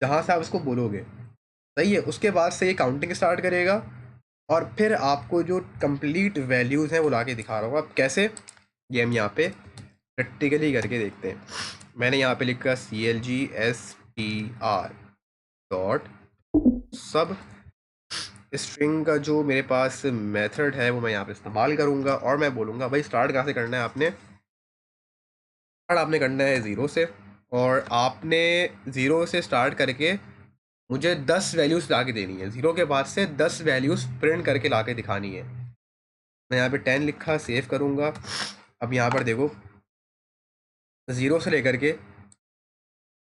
जहाँ से आप इसको बोलोगे। सही है, उसके बाद से ये काउंटिंग स्टार्ट करेगा और फिर आपको जो कंप्लीट वैल्यूज़ हैं वो ला के दिखा रहा होगा। अब कैसे, ये हम यहाँ पे प्रैक्टिकली करके देखते हैं। मैंने यहाँ पे लिखा CLG डॉट सब स्ट्रिंग का जो मेरे पास मेथड है वो मैं यहाँ पे इस्तेमाल करूँगा, और मैं बोलूँगा भाई स्टार्ट कहाँ से करना है आपने? स्टार्ट आपने करना है 0 से, और आपने 0 से स्टार्ट करके मुझे 10 वैल्यूज़ ला के देनी है। 0 के बाद से 10 वैल्यूज़ प्रिंट करके ला के दिखानी है। मैं यहाँ पे 10 लिखा, सेव करूँगा। अब यहाँ पर देखो 0 से लेकर के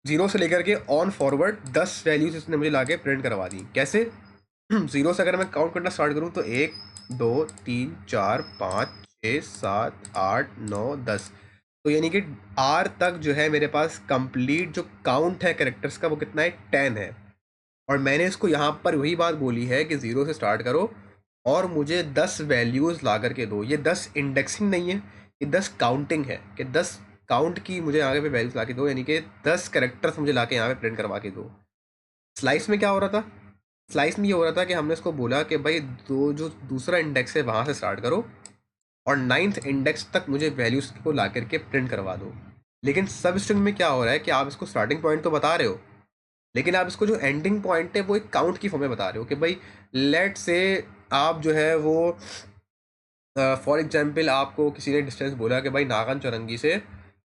0 से लेकर के ऑन फॉरवर्ड 10 वैल्यूज इसने मुझे लाके प्रिंट करवा दी। कैसे? 0 से अगर मैं काउंट करना स्टार्ट करूँ तो 1 2 3 4 5 6 7 8 9 10, तो यानी कि R तक जो है मेरे पास कंप्लीट जो काउंट है कैरेक्टर्स का वो कितना है, 10 है। और मैंने इसको यहाँ पर वही बात बोली है कि 0 से स्टार्ट करो और मुझे 10 वैल्यूज़ ला करके दो। ये 10 इंडेक्सिंग नहीं है, ये 10 काउंटिंग है कि 10 काउंट की मुझे आगे पे वैल्यूज़ ला के दो, यानी कि 10 कैरेक्टर्स मुझे ला के यहाँ पे प्रिंट करवा के दो। स्लाइस में क्या हो रहा था? स्लाइस में ये हो रहा था कि हमने इसको बोला कि भाई दो जो दूसरा इंडेक्स है वहाँ से स्टार्ट करो और 9th इंडेक्स तक मुझे वैल्यूज़ को ला करके प्रिंट करवा दो। लेकिन सब स्ट्रिंग में क्या हो रहा है कि आप इसको स्टार्टिंग पॉइंट तो बता रहे हो, लेकिन आप इसको जो एंडिंग पॉइंट है वो एक काउंट की फॉर्म में बता रहे हो कि भाई लेट से आप जो है वो फॉर एग्जाम्पल आपको किसी ने डिस्टेंस बोला कि भाई नागन चौरंगी से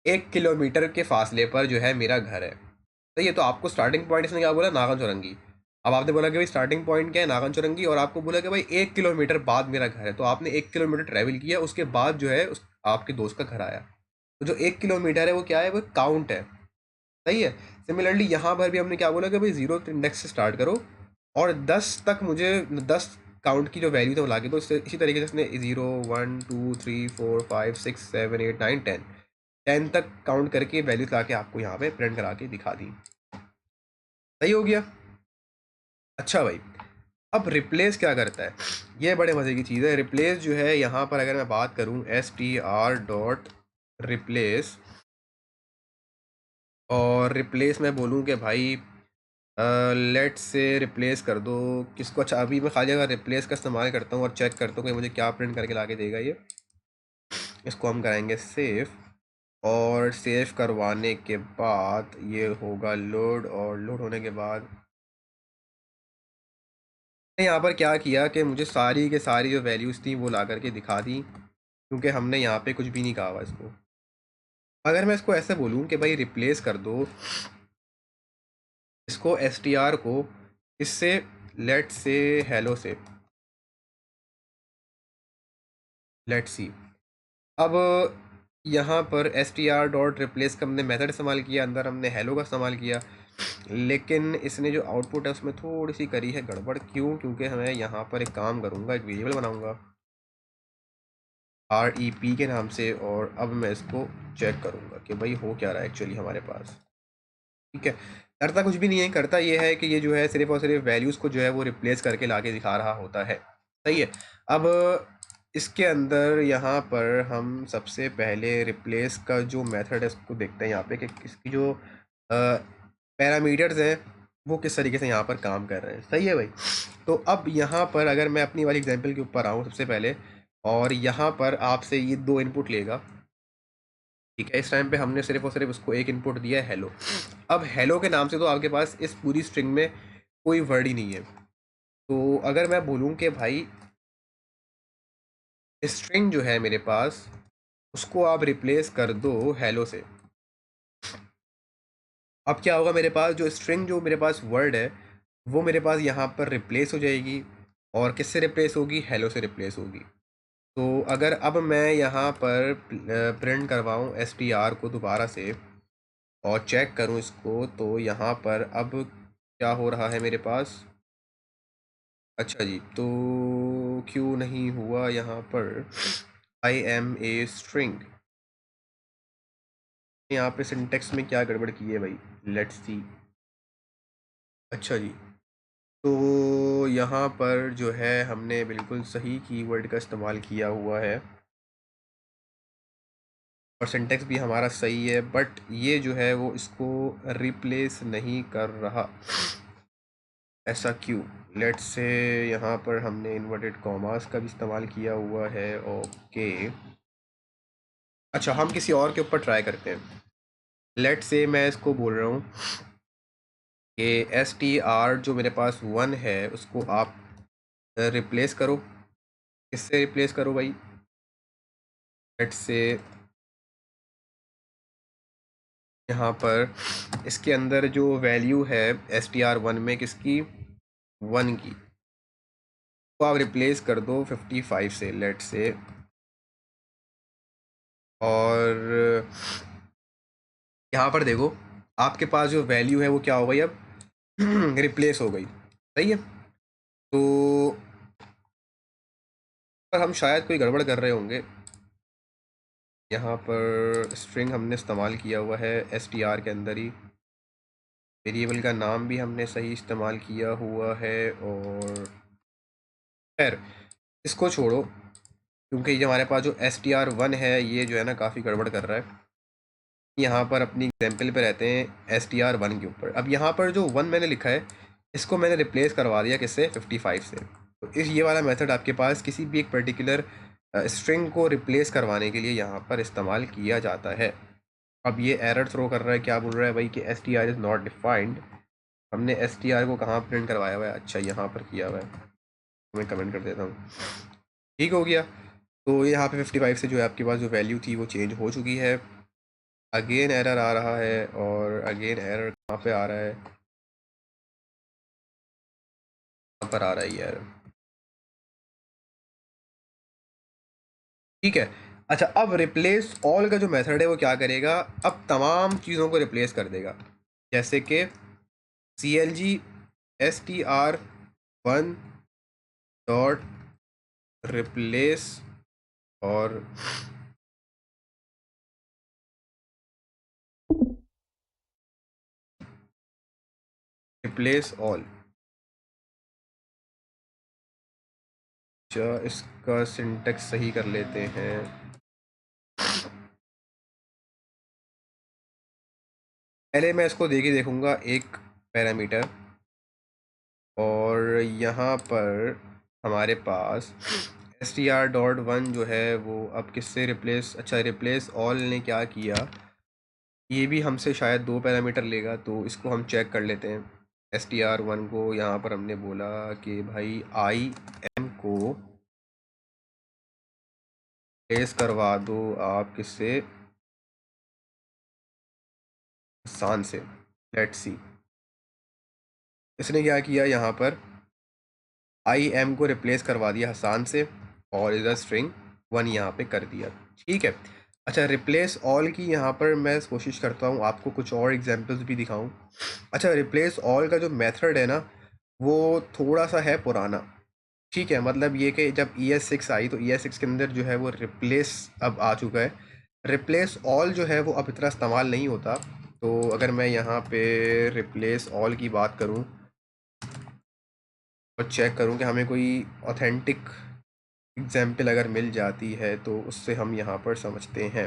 1 किलोमीटर के फासले पर जो है मेरा घर है। सही है, तो आपको स्टार्टिंग पॉइंट इसने क्या बोला, नागन चौरंगी। अब आपने बोला कि भाई स्टार्टिंग पॉइंट क्या है, नागन चौरंगी, और आपको बोला कि भाई 1 किलोमीटर बाद मेरा घर है, तो आपने 1 किलोमीटर ट्रैवल किया, उसके बाद जो है आपके दोस्त का घर आया। तो जो 1 किलोमीटर है वो क्या है, वो काउंट है। सही है। सिमिलरली यहाँ पर भी हमने क्या बोला कि भाई 0 इंडेक्स से स्टार्ट करो और 10 तक मुझे 10 काउंट की जो वैल्यू था वो ला के दो। इसी तरीके से इसने 0 1 2 3 4 5 6 7 8 9 10 तक काउंट करके वैल्यूज ला के आपको यहाँ पे प्रिंट करा के दिखा दी। सही हो गया। अच्छा भाई, अब रिप्लेस क्या करता है, ये बड़े मज़े की चीज़ है। रिप्लेस जो है यहाँ पर अगर मैं बात करूँ str.replace, और रिप्लेस मैं बोलूँ कि भाई लेट से रिप्लेस कर दो किसको। अच्छा, अभी मैं खाली अगर रिप्लेस का इस्तेमाल करता हूँ और चेक करता हूँ कि मुझे क्या प्रिंट करके ला के देगा ये। इसको हम कराएंगे सेव, और सेव करवाने के बाद ये होगा लोड, और लोड होने के बाद यहाँ पर क्या किया कि मुझे सारी के सारी जो वैल्यूज़ थी वो ला करके दिखा दी, क्योंकि हमने यहाँ पे कुछ भी नहीं कहा हुआ इसको। अगर मैं इसको ऐसे बोलूँ कि भाई रिप्लेस कर दो इसको str को इससे, लेट से हेलो से, लेट सी। अब यहाँ पर str.replace का हमने मेथड इस्तेमाल किया, अंदर हमने हेलो का इस्तेमाल किया, लेकिन इसने जो आउटपुट है उसमें थोड़ी सी करी है गड़बड़। क्यों? क्योंकि हमें यहाँ पर एक काम करूँगा, एक वेरिएबल बनाऊँगा REP के नाम से, और अब मैं इसको चेक करूँगा कि भाई हो क्या रहा है एक्चुअली हमारे पास। ठीक है, करता कुछ भी नहीं है, करता ये है कि ये जो है सिर्फ और सिर्फ वैल्यूज़ को जो है वो रिप्लेस करके लाके दिखा रहा होता है। सही है। अब इसके अंदर यहाँ पर हम सबसे पहले रिप्लेस का जो मेथड है उसको देखते हैं यहाँ पे कि इसकी जो पैरामीटर्स हैं वो किस तरीके से यहाँ पर काम कर रहे हैं। सही है भाई। तो अब यहाँ पर अगर मैं अपनी वाली एग्जांपल के ऊपर आऊँ सबसे पहले, और यहाँ पर आपसे ये 2 इनपुट लेगा। ठीक है, इस टाइम पे हमने सिर्फ और सिर्फ उसको एक इनपुट दिया है हेलो। अब हेलो के नाम से तो आपके पास इस पूरी स्ट्रिंग में कोई वर्ड ही नहीं है। तो अगर मैं बोलूँ कि भाई स्ट्रिंग जो है मेरे पास उसको आप रिप्लेस कर दो हेलो से, अब क्या होगा, मेरे पास जो स्ट्रिंग जो मेरे पास वर्ड है वो मेरे पास यहाँ पर रिप्लेस हो जाएगी। और किससे रिप्लेस होगी? हेलो से रिप्लेस होगी। तो अगर अब मैं यहाँ पर प्रिंट करवाऊँ str को दोबारा से और चेक करूँ इसको, तो यहाँ पर अब क्या हो रहा है मेरे पास। अच्छा जी, तो क्यों नहीं हुआ यहाँ पर आई एम ए स्ट्रिंग, यहाँ पे सिंटेक्स में क्या गड़बड़ की है भाई, लेट्स सी। अच्छा जी, तो यहाँ पर जो है हमने बिल्कुल सही कीवर्ड का इस्तेमाल किया हुआ है और सिंटेक्स भी हमारा सही है, बट ये जो है वो इसको रिप्लेस नहीं कर रहा। ऐसा क्यों? लेट्स से यहाँ पर हमने इन्वर्टेड कॉमास का भी इस्तेमाल किया हुआ है। ओके, अच्छा हम किसी और के ऊपर ट्राई करते हैं। लेट्स से मैं इसको बोल रहा हूँ कि str जो मेरे पास 1 है उसको आप रिप्लेस करो। किससे रिप्लेस करो भाई? लेट्स से यहाँ पर इसके अंदर जो वैल्यू है str1 में किसकी, 1 की, तो आप रिप्लेस कर दो 55 से, लेट से। और यहाँ पर देखो आपके पास जो वैल्यू है वो क्या हो गई, अब रिप्लेस हो गई, सही है। तो पर हम शायद कोई गड़बड़ कर रहे होंगे, यहाँ पर स्ट्रिंग हमने इस्तेमाल किया हुआ है str के अंदर ही, वेरिएबल का नाम भी हमने सही इस्तेमाल किया हुआ है, और खैर इसको छोड़ो, क्योंकि ये हमारे पास जो str1 है ये जो है ना काफ़ी गड़बड़ कर रहा है। यहाँ पर अपनी एग्जाम्पल पे रहते हैं str1 के ऊपर। अब यहाँ पर जो 1 मैंने लिखा है इसको मैंने रिप्लेस करवा दिया किससे, 55 से। तो ये वाला मेथड आपके पास किसी भी एक पर्टिकुलर स्ट्रिंग को रिप्लेस करवाने के लिए यहाँ पर इस्तेमाल किया जाता है। अब ये एरर थ्रो कर रहा है, क्या बोल रहा है भाई कि str इज़ नॉट डिफाइंड। हमने str को कहाँ प्रिंट करवाया हुआ है, अच्छा यहाँ पर किया हुआ है, मैं कमेंट कर देता हूँ, ठीक हो गया। तो यहाँ पे 55 से जो है आपके पास जो वैल्यू थी वो चेंज हो चुकी है। अगेन एरर आ रहा है, और अगेन एरर कहाँ पे आ रहा है, कहाँ पर आ रहा है ये एरर, ठीक है। अच्छा, अब रिप्लेस ऑल का जो मेथड है वो क्या करेगा, अब तमाम चीज़ों को रिप्लेस कर देगा, जैसे कि CLG str1 डॉट रिप्लेस, और रिप्लेस ऑल। अच्छा, इसका सिंटेक्स सही कर लेते हैं। पहले मैं इसको देखूंगा एक पैरामीटर, और यहाँ पर हमारे पास str.1 जो है वो अब किससे रिप्लेस, अच्छा रिप्लेस ऑल ने क्या किया, ये भी हमसे शायद 2 पैरामीटर लेगा, तो इसको हम चेक कर लेते हैं। str1 को यहाँ पर हमने बोला कि भाई im को रिप्लेस करवा दो आप किससे, हसान से। लेट्स सी इसने क्या किया, यहाँ पर im को रिप्लेस करवा दिया हसान से, और इधर स्ट्रिंग 1 यहाँ पे कर दिया, ठीक है। अच्छा, रिप्लेस ऑल की यहाँ पर मैं कोशिश करता हूँ आपको कुछ और एग्जांपल्स भी दिखाऊं। अच्छा, रिप्लेस ऑल का जो मेथड है ना वो थोड़ा सा है पुराना, ठीक है। मतलब ये कि जब ES6 आई तो ES6 के अंदर जो है वो रिप्लेस अब आ चुका है, रिप्लेस ऑल जो है वो अब इतना इस्तेमाल नहीं होता। तो अगर मैं यहाँ पे रिप्लेस ऑल की बात करूँ और चेक करूँ कि हमें कोई ऑथेंटिक एग्जाम्पल अगर मिल जाती है तो उससे हम यहाँ पर समझते हैं।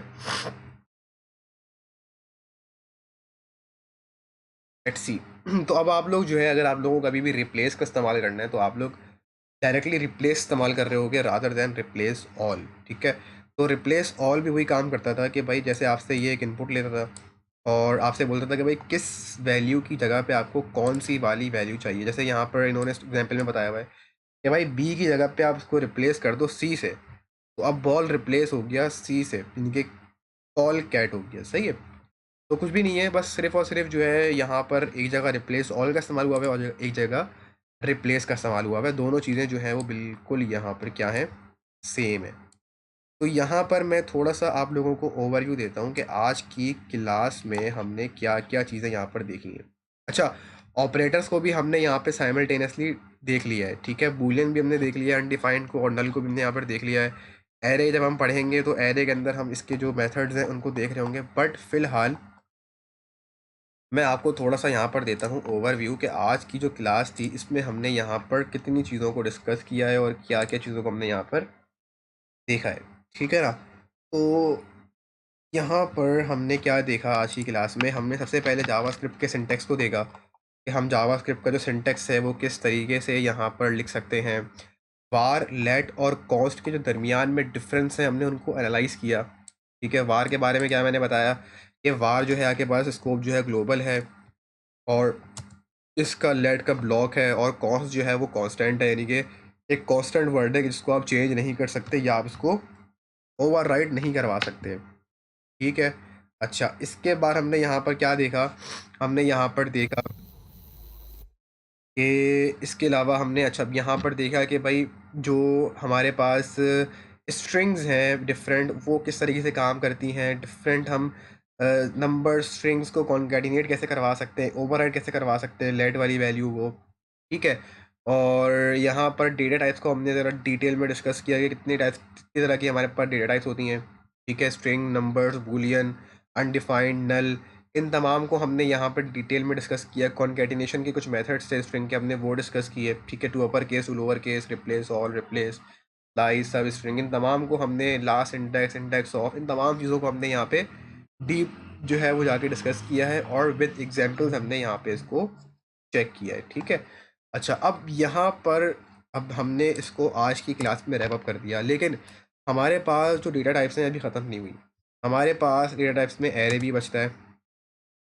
लेट्स सी तो अब आप लोग जो है, अगर आप लोगों को कभी भी रिप्लेस का इस्तेमाल करना है तो आप लोग डायरेक्टली रिप्लेस इस्तेमाल कर रहे होगे रादर देन रिप्लेस ऑल, ठीक है। तो रिप्लेस ऑल भी वही काम करता था कि भाई जैसे आपसे ये एक इनपुट लेता था और आपसे बोलता था कि भाई किस वैल्यू की जगह पे आपको कौन सी वाली वैल्यू चाहिए। जैसे यहाँ पर इन्होंने एग्जाम्पल में बताया हुआ है कि भाई बी की जगह पे आप उसको रिप्लेस कर दो सी से, तो अब बॉल रिप्लेस हो गया सी से, इनके कॉल कैट हो गया, सही है। तो कुछ भी नहीं है, बस सिर्फ और सिर्फ जो है यहाँ पर एक जगह रिप्लेस ऑल का इस्तेमाल हुआ है और एक जगह रिप्लेस का इस्तेमाल हुआ है। दोनों चीज़ें जो हैं वो बिल्कुल यहाँ पर क्या है, सेम है। तो यहाँ पर मैं थोड़ा सा आप लोगों को ओवरव्यू देता हूँ कि आज की क्लास में हमने क्या क्या चीज़ें यहाँ पर देखी हैं। अच्छा, ऑपरेटर्स को भी हमने यहाँ पे साइमल्टेनियसली देख लिया है, ठीक है। बूलियन भी हमने देख लिया है, अनडिफाइंड को और नल को भी हमने यहाँ पर देख लिया है। एरे जब हम पढ़ेंगे तो एरे के अंदर हम इसके जो मेथड्स हैं उनको देख रहे होंगे, बट फिलहाल मैं आपको थोड़ा सा यहाँ पर देता हूँ ओवरव्यू कि आज की जो क्लास थी इसमें हमने यहाँ पर कितनी चीज़ों को डिस्कस किया है और क्या क्या चीज़ों को हमने यहाँ पर देखा है, ठीक है ना। तो यहाँ पर हमने क्या देखा आज की क्लास में, हमने सबसे पहले जावास्क्रिप्ट के सिंटेक्स को देखा कि हम जावास्क्रिप्ट का जो सिंटेक्स है वो किस तरीके से यहाँ पर लिख सकते हैं। वार, लेट और कॉस्ट के जो दरमियान में डिफरेंस है हमने उनको एनालाइज किया, ठीक है। वार के बारे में क्या मैंने बताया कि वार जो है आपके पास स्कोप जो है ग्लोबल है और इसका लेट का ब्लॉक है, और कॉस्ट जो है वो कांस्टेंट है, यानी कि एक कांस्टेंट वर्ड है जिसको आप चेंज नहीं कर सकते या आप इसको ओवरराइड नहीं करवा सकते, ठीक है। अच्छा, इसके बाद हमने यहाँ पर क्या देखा, हमने यहाँ पर देखा कि इसके अलावा हमने अच्छा यहाँ पर देखा कि भाई जो हमारे पास स्ट्रिंग्स हैं डिफरेंट वो किस तरीके से काम करती हैं, डिफरेंट हम नंबर स्ट्रिंग्स को कॉन्कैटिनेट कैसे करवा सकते हैं, ओवरराइड कैसे करवा सकते हैं लेट वाली वैल्यू को, ठीक है। और यहाँ पर डेटा टाइप्स को हमने ज़रा डिटेल में डिस्कस किया कि कितनी तरह की हमारे पास डेटा टाइप्स होती हैं, ठीक है। स्ट्रिंग, नंबर्स, बूलियन, अनडिफाइंड, नल, इन तमाम को हमने यहाँ पर डिटेल में डिस्कस किया। कॉन्कैटिनेशन के कुछ मेथड्स थे स्ट्रिंग के, हमने वो डिस्कस किए, ठीक है। To upper case, to lower case, replace all, replace, slice, substring, इन तमाम को हमने, लास्ट इंडेक्स, इंडेक्स ऑफ, इन तमाम चीज़ों को हमने यहाँ पे डीप जो है वो जाके डिस्कस किया है और विद एग्जाम्पल्स हमने यहाँ पे इसको चेक किया है, ठीक है। अच्छा, अब यहाँ पर अब हमने इसको आज की क्लास में रैप अप कर दिया, लेकिन हमारे पास जो डेटा टाइप्स हैं अभी ख़त्म नहीं हुई। हमारे पास डेटा टाइप्स में एरे भी बचता है,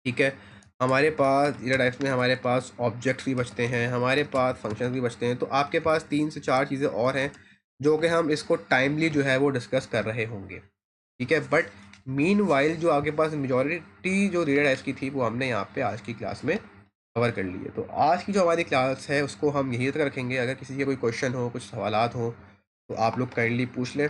ठीक है। हमारे पास डेटा टाइप्स में हमारे पास ऑब्जेक्ट्स भी बचते हैं, हमारे पास फंक्शंस भी बचते हैं। तो आपके पास 3 से 4 चीज़ें और हैं जो कि हम इसको टाइमली जो है वो डिस्कस कर रहे होंगे, ठीक है। बट मीन वाइल जो आपके पास मेजॉरिटी जो डेटा टाइप्स की थी वो हमने यहाँ पे आज की क्लास में कवर कर ली है। तो आज की जो हमारी क्लास है उसको हम यहीं तक रखेंगे। अगर किसी के कोई क्वेश्चन हो, कुछ सवालात हो तो आप लोग काइंडली पूछ लें।